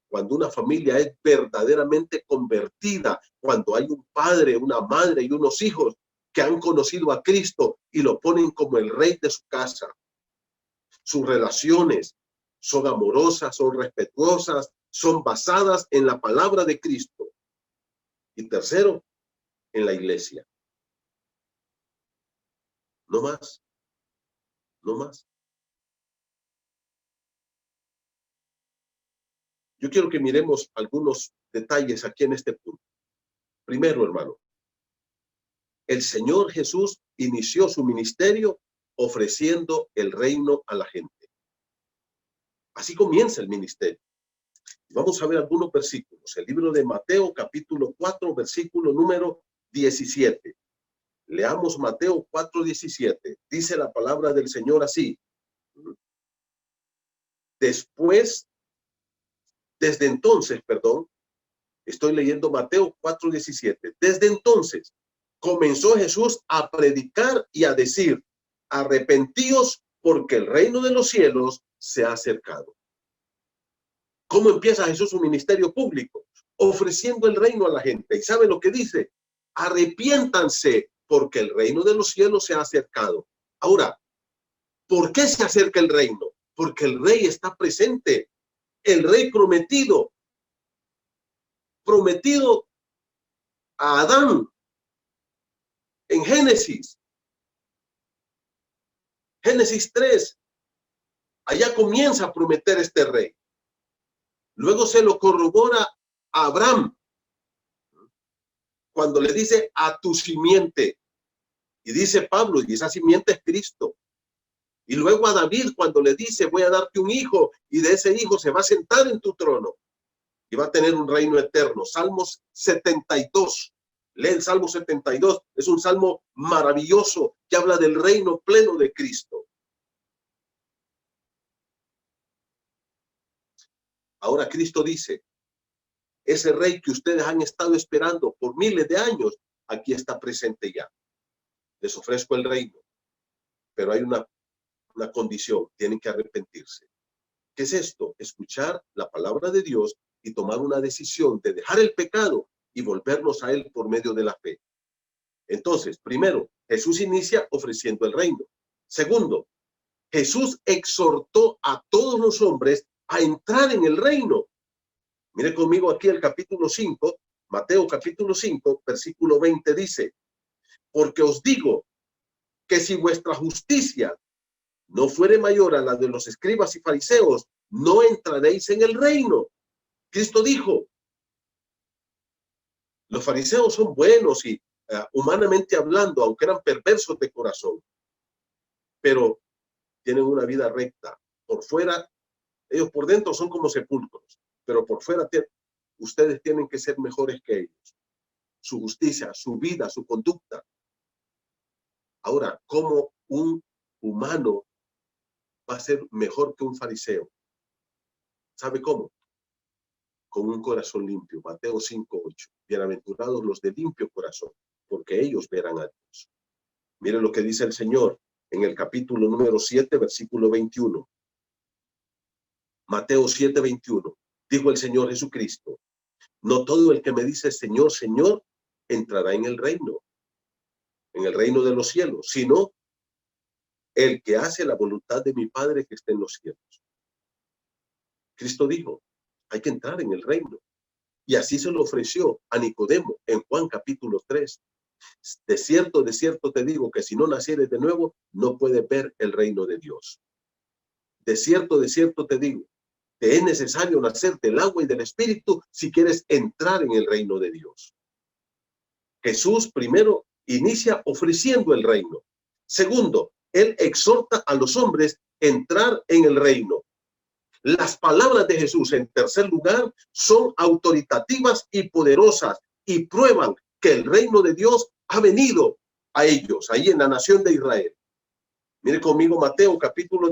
Cuando una familia es verdaderamente convertida, cuando hay un padre, una madre y unos hijos que han conocido a Cristo y lo ponen como el rey de su casa. Sus relaciones son amorosas, son respetuosas, son basadas en la palabra de Cristo. Y tercero, en la iglesia. No más, no más. Yo quiero que miremos algunos detalles aquí en este punto. Primero, hermano, el Señor Jesús inició su ministerio ofreciendo el reino a la gente. Así comienza el ministerio. Vamos a ver algunos versículos. El libro de Mateo, capítulo 4, versículo número 17. Leamos Mateo 4, 17. Dice la palabra del Señor así. Desde entonces, estoy leyendo Mateo 4, 17. Desde entonces comenzó Jesús a predicar y a decir, arrepentíos porque el reino de los cielos se ha acercado. ¿Cómo empieza Jesús su ministerio público? Ofreciendo el reino a la gente. ¿Y sabe lo que dice? Arrepiéntanse porque el reino de los cielos se ha acercado. Ahora, ¿por qué se acerca el reino? Porque el rey está presente. El rey prometido a Adán en Génesis 3, allá comienza a prometer este rey. Luego se lo corrobora a Abraham cuando le dice a tu simiente. Y dice Pablo, y esa simiente es Cristo. Y luego a David cuando le dice, voy a darte un hijo y de ese hijo se va a sentar en tu trono y va a tener un reino eterno. Salmos 72. Lee el Salmo 72. Es un salmo maravilloso que habla del reino pleno de Cristo. Ahora Cristo dice, ese rey que ustedes han estado esperando por miles de años, aquí está presente ya. Les ofrezco el reino, pero hay una condición, tienen que arrepentirse. ¿Qué es esto? Escuchar la palabra de Dios y tomar una decisión de dejar el pecado y volvernos a él por medio de la fe. Entonces, primero, Jesús inicia ofreciendo el reino. Segundo, Jesús exhortó a todos los hombres a entrar en el reino. Mire conmigo aquí el capítulo 5, Mateo capítulo 5, versículo 20 dice, porque os digo que si vuestra justicia no fuere mayor a la de los escribas y fariseos, no entraréis en el reino. Cristo dijo, los fariseos son buenos y humanamente hablando, aunque eran perversos de corazón, pero tienen una vida recta. Por fuera, ellos por dentro son como sepulcros, pero por fuera ustedes tienen que ser mejores que ellos. Su justicia, su vida, su conducta. Ahora, ¿cómo un humano va a ser mejor que un fariseo? ¿Sabe cómo? Con un corazón limpio. Mateo 5:8. Bienaventurados los de limpio corazón, porque ellos verán a Dios. Mire lo que dice el Señor en el capítulo número 7, versículo 21. Mateo 7:21. Dijo el Señor Jesucristo: no todo el que me dice Señor, Señor, entrará en el reino de los cielos, sino el que hace la voluntad de mi Padre que está en los cielos. Cristo dijo, hay que entrar en el reino. Y así se lo ofreció a Nicodemo en Juan capítulo 3. De cierto te digo que si no nacieres de nuevo, no puedes ver el reino de Dios. De cierto te digo, te es necesario nacer del agua y del espíritu si quieres entrar en el reino de Dios. Jesús primero inicia ofreciendo el reino. Segundo, él exhorta a los hombres a entrar en el reino. Las palabras de Jesús, en tercer lugar, son autoritativas y poderosas y prueban que el reino de Dios ha venido a ellos, ahí en la nación de Israel. Mire conmigo Mateo capítulo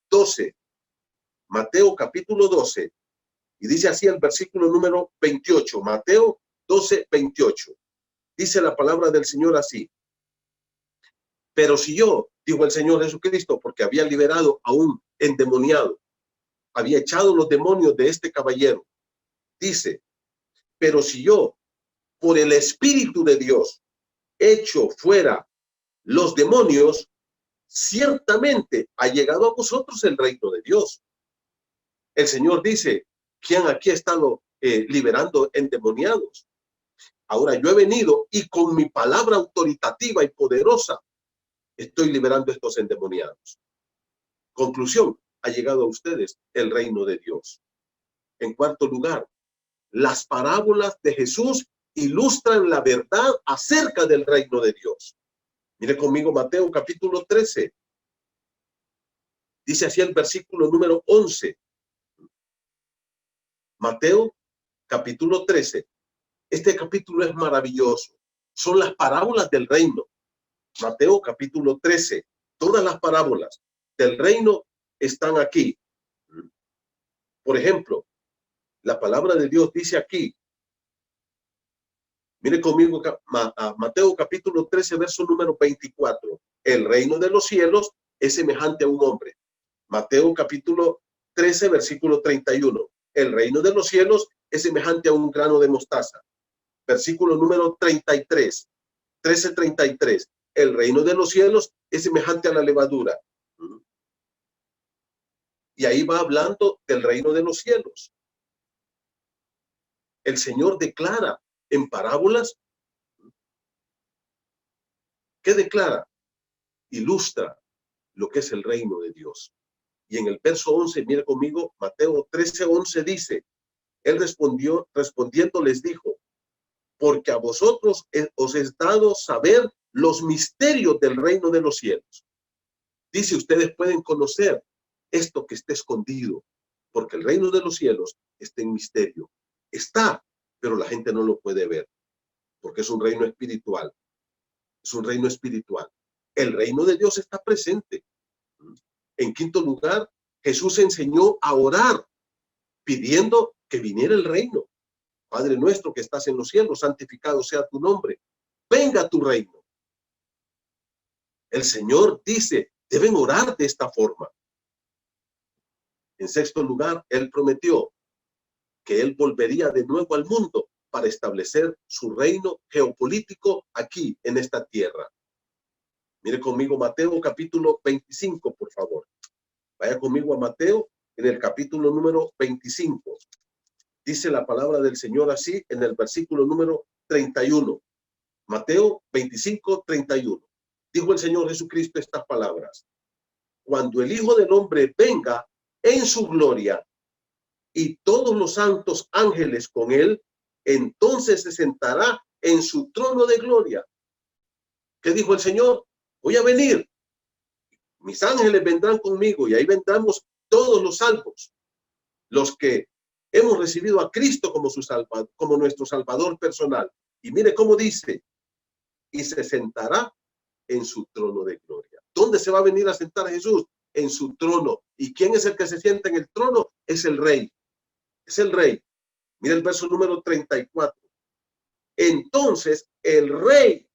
12. Mateo capítulo 12. Y dice así el versículo número 28. Mateo 12, 28. Dice la palabra del Señor así. Pero si yo, dijo el Señor Jesucristo, porque había liberado a un endemoniado, había echado los demonios de este caballero. Dice, pero si yo, por el Espíritu de Dios, echo fuera los demonios, ciertamente ha llegado a vosotros el reino de Dios. El Señor dice, ¿quién aquí ha estado liberando endemoniados? Ahora yo he venido y con mi palabra autoritativa y poderosa estoy liberando estos endemoniados. Conclusión, ha llegado a ustedes el reino de Dios. En cuarto lugar, las parábolas de Jesús ilustran la verdad acerca del reino de Dios. Mire conmigo Mateo capítulo 13. Dice así el versículo número 11. Mateo capítulo 13. Este capítulo es maravilloso. Son las parábolas del reino. Mateo capítulo 13. Todas las parábolas del reino están aquí. Por ejemplo, la palabra de Dios dice aquí. Mire conmigo Mateo capítulo 13, verso número 24. El reino de los cielos es semejante a un hombre. Mateo capítulo 13, versículo 31. El reino de los cielos es semejante a un grano de mostaza. Versículo número 33. 13:33. El reino de los cielos es semejante a la levadura. Y ahí va hablando del reino de los cielos. El Señor declara en parábolas. ¿Qué declara? Ilustra lo que es el reino de Dios. Y en el verso 11, mire conmigo, Mateo 13:11 dice, él respondiendo les dijo, porque a vosotros os es dado saber los misterios del reino de los cielos. Dice, ustedes pueden conocer esto que está escondido, porque el reino de los cielos está en misterio. Está, pero la gente no lo puede ver, porque es un reino espiritual. Es un reino espiritual. El reino de Dios está presente. En quinto lugar, Jesús enseñó a orar, pidiendo que viniera el reino. Padre nuestro que estás en los cielos, santificado sea tu nombre. Venga tu reino. El Señor dice, deben orar de esta forma. En sexto lugar, Él prometió que Él volvería de nuevo al mundo para establecer su reino geopolítico aquí en esta tierra. Mire conmigo Mateo capítulo 25, por favor. Vaya conmigo a Mateo en el capítulo número 25. Dice la palabra del Señor así en el versículo número 31. Mateo 25, 31. Dijo el Señor Jesucristo estas palabras. Cuando el Hijo del Hombre venga en su gloria y todos los santos ángeles con él, entonces se sentará en su trono de gloria. ¿Qué dijo el Señor? Voy a venir. Mis ángeles vendrán conmigo y ahí vendremos todos los salvos, los que hemos recibido a Cristo como como nuestro Salvador personal. Y mire cómo dice, y se sentará en su trono de gloria. ¿Dónde se va a venir a sentar Jesús? en su trono. ¿Y quién es el que se sienta en el trono? Es el rey. Es el rey. Mira el verso número 34. Entonces el rey,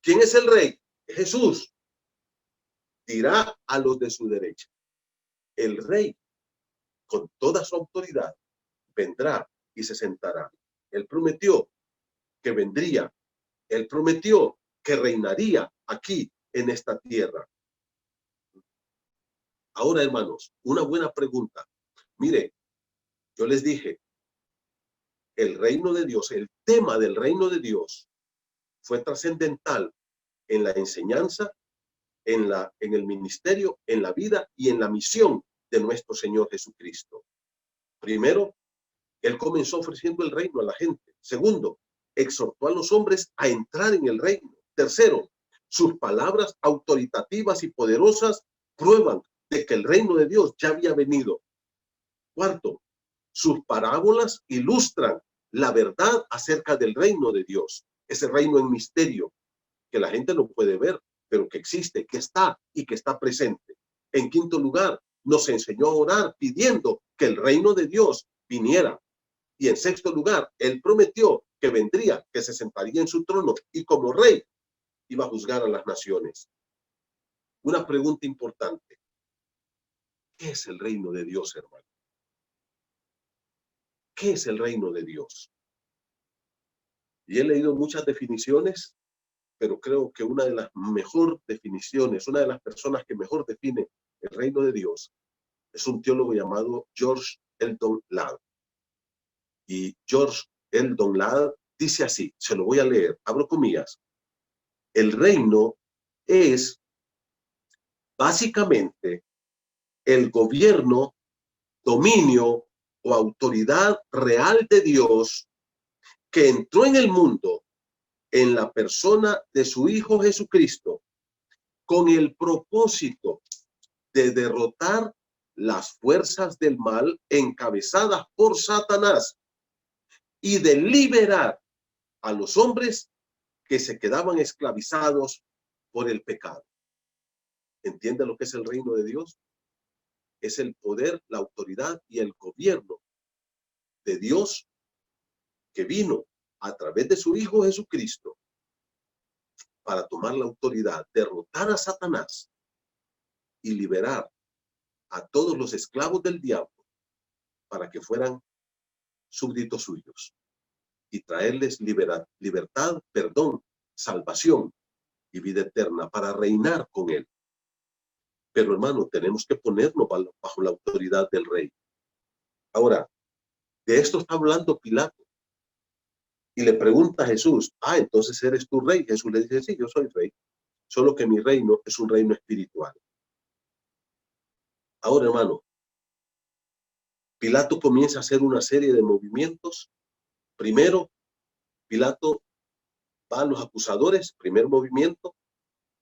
¿quién es el rey? Jesús. Dirá a los de su derecha. El rey, con toda su autoridad, vendrá y se sentará. Él prometió que vendría. Él prometió que reinaría aquí en esta tierra. Ahora, hermanos, una buena pregunta. Mire, yo les dije, el reino de Dios, el tema del reino de Dios fue trascendental en la enseñanza, en el ministerio, en la vida y en la misión de nuestro Señor Jesucristo. Primero, Él comenzó ofreciendo el reino a la gente. Segundo, exhortó a los hombres a entrar en el reino. Tercero, sus palabras autoritativas y poderosas prueban de que el reino de Dios ya había venido. Cuarto, sus parábolas ilustran la verdad acerca del reino de Dios, ese reino en misterio que la gente no puede ver, pero que existe, que está y que está presente. En quinto lugar, nos enseñó a orar pidiendo que el reino de Dios viniera. Y en sexto lugar, Él prometió que vendría, que se sentaría en su trono y como rey iba a juzgar a las naciones. Una pregunta importante. ¿Qué es el reino de Dios, hermano? ¿Qué es el reino de Dios? Y he leído muchas definiciones, pero creo que una de las mejores definiciones, una de las personas que mejor define el reino de Dios, es un teólogo llamado George Eldon Ladd. Y George Eldon Ladd dice así, se lo voy a leer, abro comillas. El reino es básicamente el gobierno, dominio o autoridad real de Dios que entró en el mundo en la persona de su Hijo Jesucristo con el propósito de derrotar las fuerzas del mal encabezadas por Satanás y de liberar a los hombres que se quedaban esclavizados por el pecado. ¿Entiende lo que es el reino de Dios? Es el poder, la autoridad y el gobierno de Dios que vino a través de su Hijo Jesucristo para tomar la autoridad, derrotar a Satanás y liberar a todos los esclavos del diablo para que fueran súbditos suyos y traerles libertad, perdón, salvación y vida eterna para reinar con él. Pero hermano, tenemos que ponernos bajo la autoridad del rey. Ahora, de esto está hablando Pilato. Y le pregunta a Jesús, entonces eres tú rey. Jesús le dice, sí, yo soy rey. Solo que mi reino es un reino espiritual. Ahora, hermano, Pilato comienza a hacer una serie de movimientos. Primero, Pilato va a los acusadores, primer movimiento,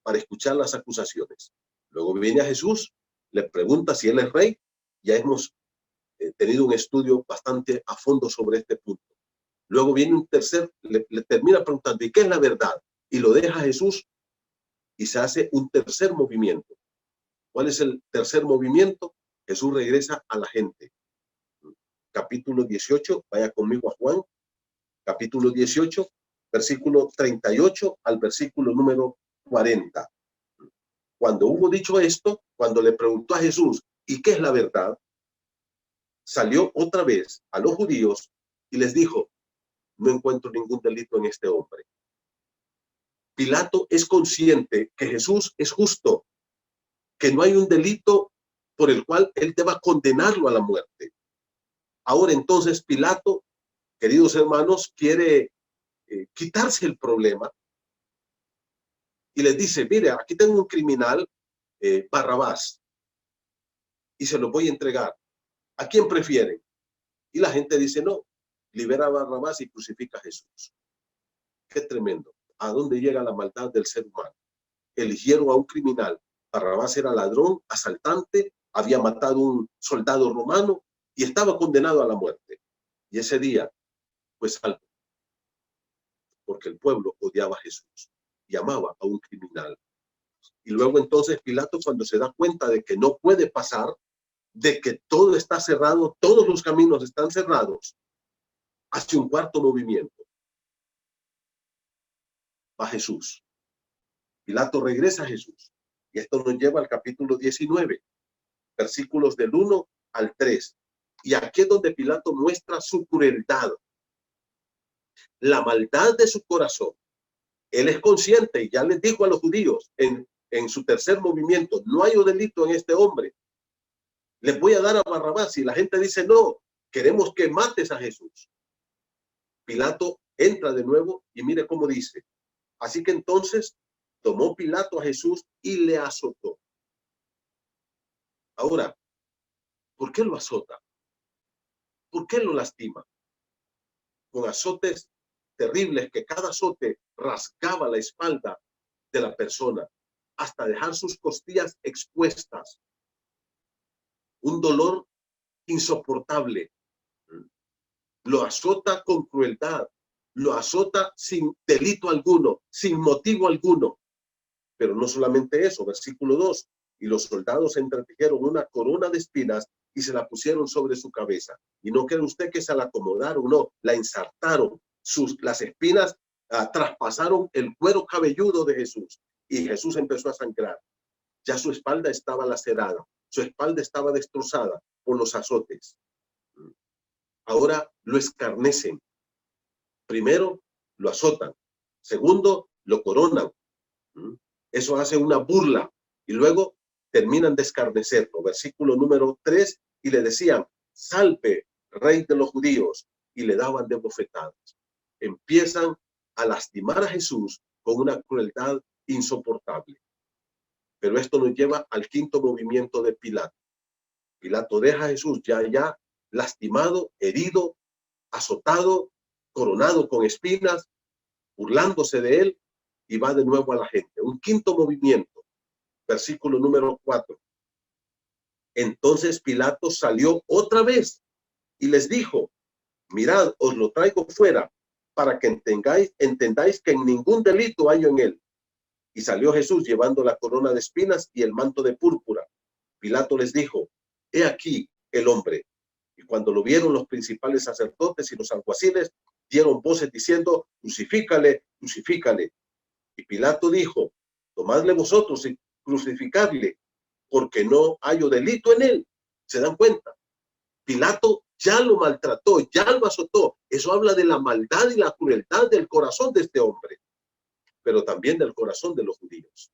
para escuchar las acusaciones. Luego viene a Jesús, le pregunta si él es rey. Ya hemos tenido un estudio bastante a fondo sobre este punto. Luego viene un tercer, le termina preguntando, ¿y qué es la verdad? Y lo deja a Jesús y se hace un tercer movimiento. ¿Cuál es el tercer movimiento? Jesús regresa a la gente. Capítulo 18, vaya conmigo a Juan, capítulo 18, versículo 38 al versículo número 40. Cuando hubo dicho esto, cuando le preguntó a Jesús, ¿y qué es la verdad? Salió otra vez a los judíos y les dijo, no encuentro ningún delito en este hombre. Pilato es consciente que Jesús es justo, que no hay un delito por el cual él deba condenarlo a la muerte. Ahora entonces Pilato, queridos hermanos, quiere quitarse el problema y les dice, mire, aquí tengo un criminal, Barrabás, y se lo voy a entregar. ¿A quién prefieren? Y la gente dice, no, libera a Barrabás y crucifica a Jesús. Qué tremendo. ¿A dónde llega la maldad del ser humano? Eligieron a un criminal. Barrabás era ladrón, asaltante, había matado a un soldado romano y estaba condenado a la muerte. Y ese día fue salvo, porque el pueblo odiaba a Jesús y amaba a un criminal. Y luego entonces Pilato, cuando se da cuenta de que no puede pasar, de que todo está cerrado, todos los caminos están cerrados, hace un cuarto movimiento. Va Jesús. Pilato regresa a Jesús. Y esto nos lleva al capítulo 19, versículos del 1 al 3. Y aquí es donde Pilato muestra su crueldad, la maldad de su corazón. Él es consciente y ya les dijo a los judíos en su tercer movimiento, no hay un delito en este hombre. Les voy a dar a Barrabás. Y la gente dice, no, queremos que mates a Jesús. Pilato entra de nuevo y mire cómo dice. Así que entonces tomó Pilato a Jesús y le azotó. Ahora, ¿por qué lo azota? ¿Por qué lo lastima? Con azotes terribles que cada azote rasgaba la espalda de la persona hasta dejar sus costillas expuestas. Un dolor insoportable. Lo azota con crueldad, lo azota sin delito alguno, sin motivo alguno. Pero no solamente eso, versículo 2, y los soldados entretejeron una corona de espinas y se la pusieron sobre su cabeza. Y no cree usted que se la acomodaron, no, la ensartaron. Las espinas traspasaron el cuero cabelludo de Jesús y Jesús empezó a sangrar. Ya su espalda estaba lacerada, su espalda estaba destrozada por los azotes. Ahora lo escarnecen. Primero, lo azotan. Segundo, lo coronan. Eso hace una burla. Y luego terminan de escarnecerlo. Versículo número 3, y le decían, salve, rey de los judíos. Y le daban de bofetadas. Empiezan a lastimar a Jesús con una crueldad insoportable. Pero esto nos lleva al quinto movimiento de Pilato. Pilato deja a Jesús ya lastimado, herido, azotado, coronado con espinas, burlándose de él, y va de nuevo a la gente. Un quinto movimiento, versículo número 4. Entonces Pilato salió otra vez y les dijo, mirad, os lo traigo fuera para que entendáis que en ningún delito hay en él. Y salió Jesús llevando la corona de espinas y el manto de púrpura. Pilato les dijo, he aquí el hombre. Y cuando lo vieron los principales sacerdotes y los alguaciles, dieron voces diciendo, crucifícale, crucifícale. Y Pilato dijo, tomadle vosotros y crucificadle, porque no hallo delito en él. ¿Se dan cuenta? Pilato ya lo maltrató, ya lo azotó. Eso habla de la maldad y la crueldad del corazón de este hombre, pero también del corazón de los judíos.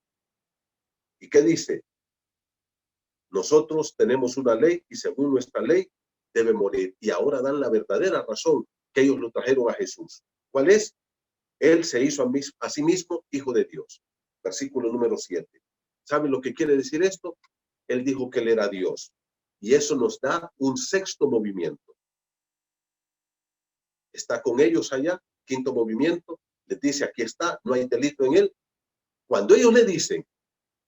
¿Y qué dice? Nosotros tenemos una ley y según nuestra ley debe morir. Y ahora dan la verdadera razón que ellos lo trajeron a Jesús. ¿Cuál es? Él se hizo a sí mismo hijo de Dios. Versículo número 7. ¿Saben lo que quiere decir esto? Él dijo que él era Dios. Y eso nos da un sexto movimiento. Está con ellos allá, quinto movimiento. Les dice, aquí está, no hay delito en él. Cuando ellos le dicen,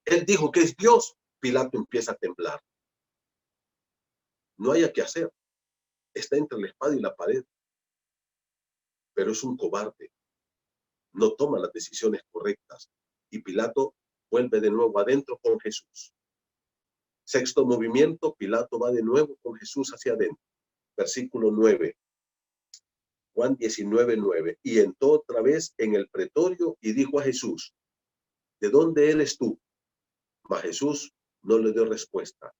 él dijo que es Dios, Pilato empieza a temblar. No haya que hacer. Está entre la espada y la pared. Pero es un cobarde. No toma las decisiones correctas. Y Pilato vuelve de nuevo adentro con Jesús. Sexto movimiento, Pilato va de nuevo con Jesús hacia adentro. Versículo 9. Juan 19:9. Y entró otra vez en el pretorio y dijo a Jesús, ¿de dónde eres tú? Mas Jesús no le dio respuesta.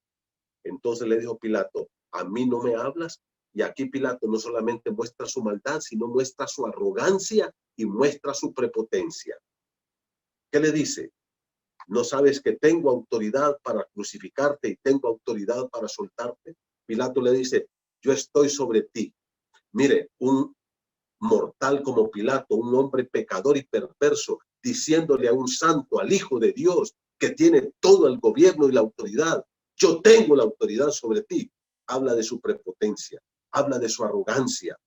Entonces le dijo Pilato, ¿a mí no me hablas? Y aquí Pilato no solamente muestra su maldad, sino muestra su arrogancia y muestra su prepotencia. ¿Qué le dice? ¿No sabes que tengo autoridad para crucificarte y tengo autoridad para soltarte? Pilato le dice, yo estoy sobre ti. Mire, un mortal como Pilato, un hombre pecador y perverso, diciéndole a un santo, al Hijo de Dios, que tiene todo el gobierno y la autoridad, yo tengo la autoridad sobre ti. Habla de su prepotencia, habla de su arrogancia.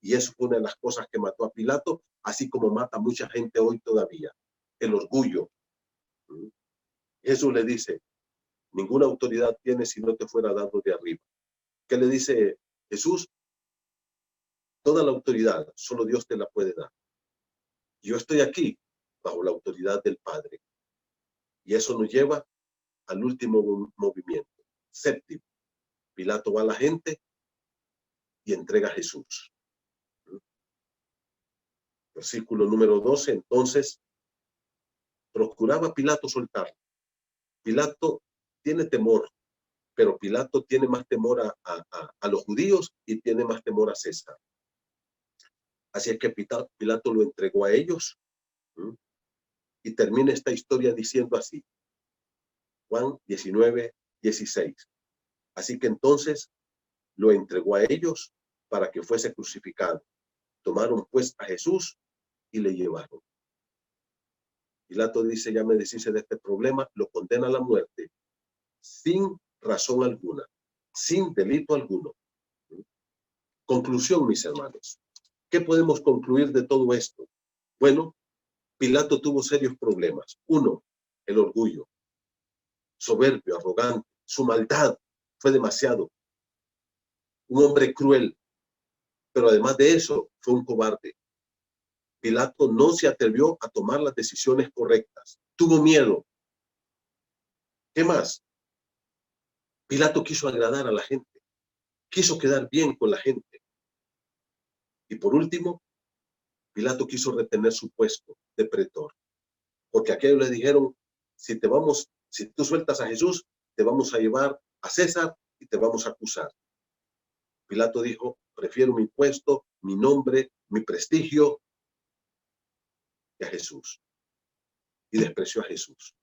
Y eso fue una de las cosas que mató a Pilato, así como mata a mucha gente hoy todavía. El orgullo. Jesús le dice, ninguna autoridad tienes si no te fuera dado de arriba. ¿Qué le dice Jesús? Toda la autoridad, solo Dios te la puede dar. Yo estoy aquí bajo la autoridad del Padre. Y eso nos lleva al último movimiento. Séptimo, Pilato va a la gente y entrega a Jesús. Versículo número 12, entonces procuraba Pilato soltarlo. Pilato tiene temor, pero Pilato tiene más temor a los judíos y tiene más temor a César. Así es que Pilato lo entregó a ellos. Y termina esta historia diciendo así. Juan 19, 16. Así que entonces lo entregó a ellos para que fuese crucificado. Tomaron pues a Jesús y le llevaron. Pilato dice, ya me deshice de este problema, lo condena a la muerte sin razón alguna, sin delito alguno. Conclusión, mis hermanos. ¿Qué podemos concluir de todo esto? Bueno, Pilato tuvo serios problemas. Uno, el orgullo. Soberbio, arrogante. Su maldad fue demasiado. Un hombre cruel. Pero además de eso, fue un cobarde. Pilato no se atrevió a tomar las decisiones correctas. Tuvo miedo. ¿Qué más? Pilato quiso agradar a la gente. Quiso quedar bien con la gente. Y por último, Pilato quiso retener su puesto de pretor. Porque aquellos le dijeron, si tú sueltas a Jesús, te vamos a llevar a César y te vamos a acusar. Pilato dijo, prefiero mi puesto, mi nombre, mi prestigio, que a Jesús. Y despreció a Jesús.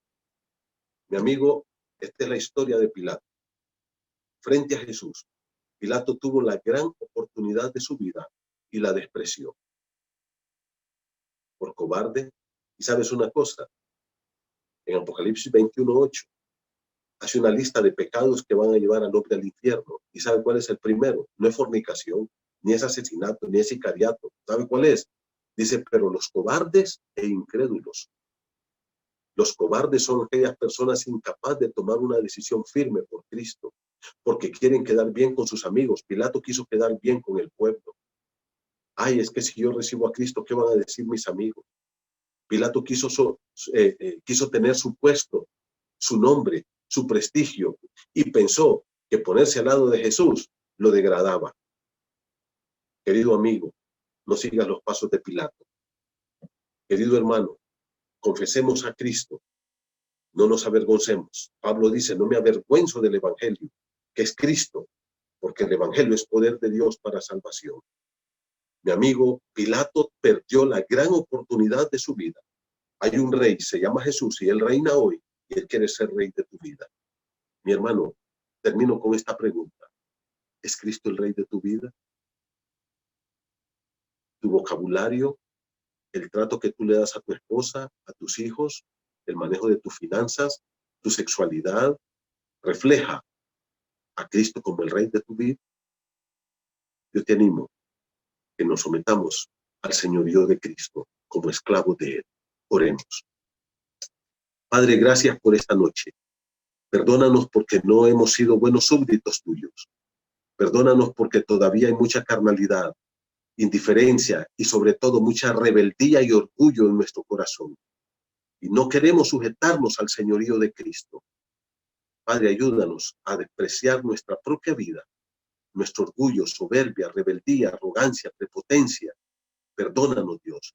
Mi amigo, esta es la historia de Pilato. Frente a Jesús, Pilato tuvo la gran oportunidad de su vida y la despreció. Por cobarde. Y sabes una cosa, en Apocalipsis 21:8 hace una lista de pecados que van a llevar al hombre al infierno. ¿Y sabe cuál es el primero? No es fornicación, ni es asesinato, ni es sicariato. ¿Sabe cuál es? Dice, pero los cobardes e incrédulos. Los cobardes son aquellas personas incapaces de tomar una decisión firme por Cristo, porque quieren quedar bien con sus amigos. Pilato quiso quedar bien con el pueblo. Ay, es que si yo recibo a Cristo, ¿qué van a decir mis amigos? Pilato quiso tener su puesto, su nombre, su prestigio, y pensó que ponerse al lado de Jesús lo degradaba. Querido amigo, no sigas los pasos de Pilato. Querido hermano, confesemos a Cristo, no nos avergoncemos. Pablo dice, no me avergüenzo del evangelio, que es Cristo, porque el evangelio es poder de Dios para salvación. Mi amigo, Pilato perdió la gran oportunidad de su vida. Hay un rey, se llama Jesús, y él reina hoy, y él quiere ser rey de tu vida. Mi hermano, termino con esta pregunta. ¿Es Cristo el rey de tu vida? ¿Tu vocabulario, el trato que tú le das a tu esposa, a tus hijos, el manejo de tus finanzas, tu sexualidad, refleja a Cristo como el rey de tu vida? Yo te animo que nos sometamos al señorío de Cristo como esclavos de él. Oremos. Padre, gracias por esta noche. Perdónanos porque no hemos sido buenos súbditos tuyos. Perdónanos porque todavía hay mucha carnalidad, indiferencia y sobre todo mucha rebeldía y orgullo en nuestro corazón. Y no queremos sujetarnos al señorío de Cristo. Padre, ayúdanos a despreciar nuestra propia vida, nuestro orgullo, soberbia, rebeldía, arrogancia, prepotencia. Perdónanos, Dios,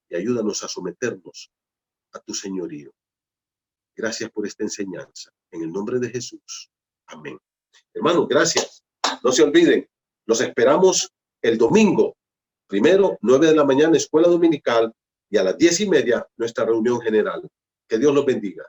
y ayúdanos a someternos a tu señorío. Gracias por esta enseñanza. En el nombre de Jesús. Amén. Hermanos, gracias. No se olviden, los esperamos el domingo. Primero, 9 de la mañana, escuela dominical, y a las 10:30, nuestra reunión general. Que Dios los bendiga.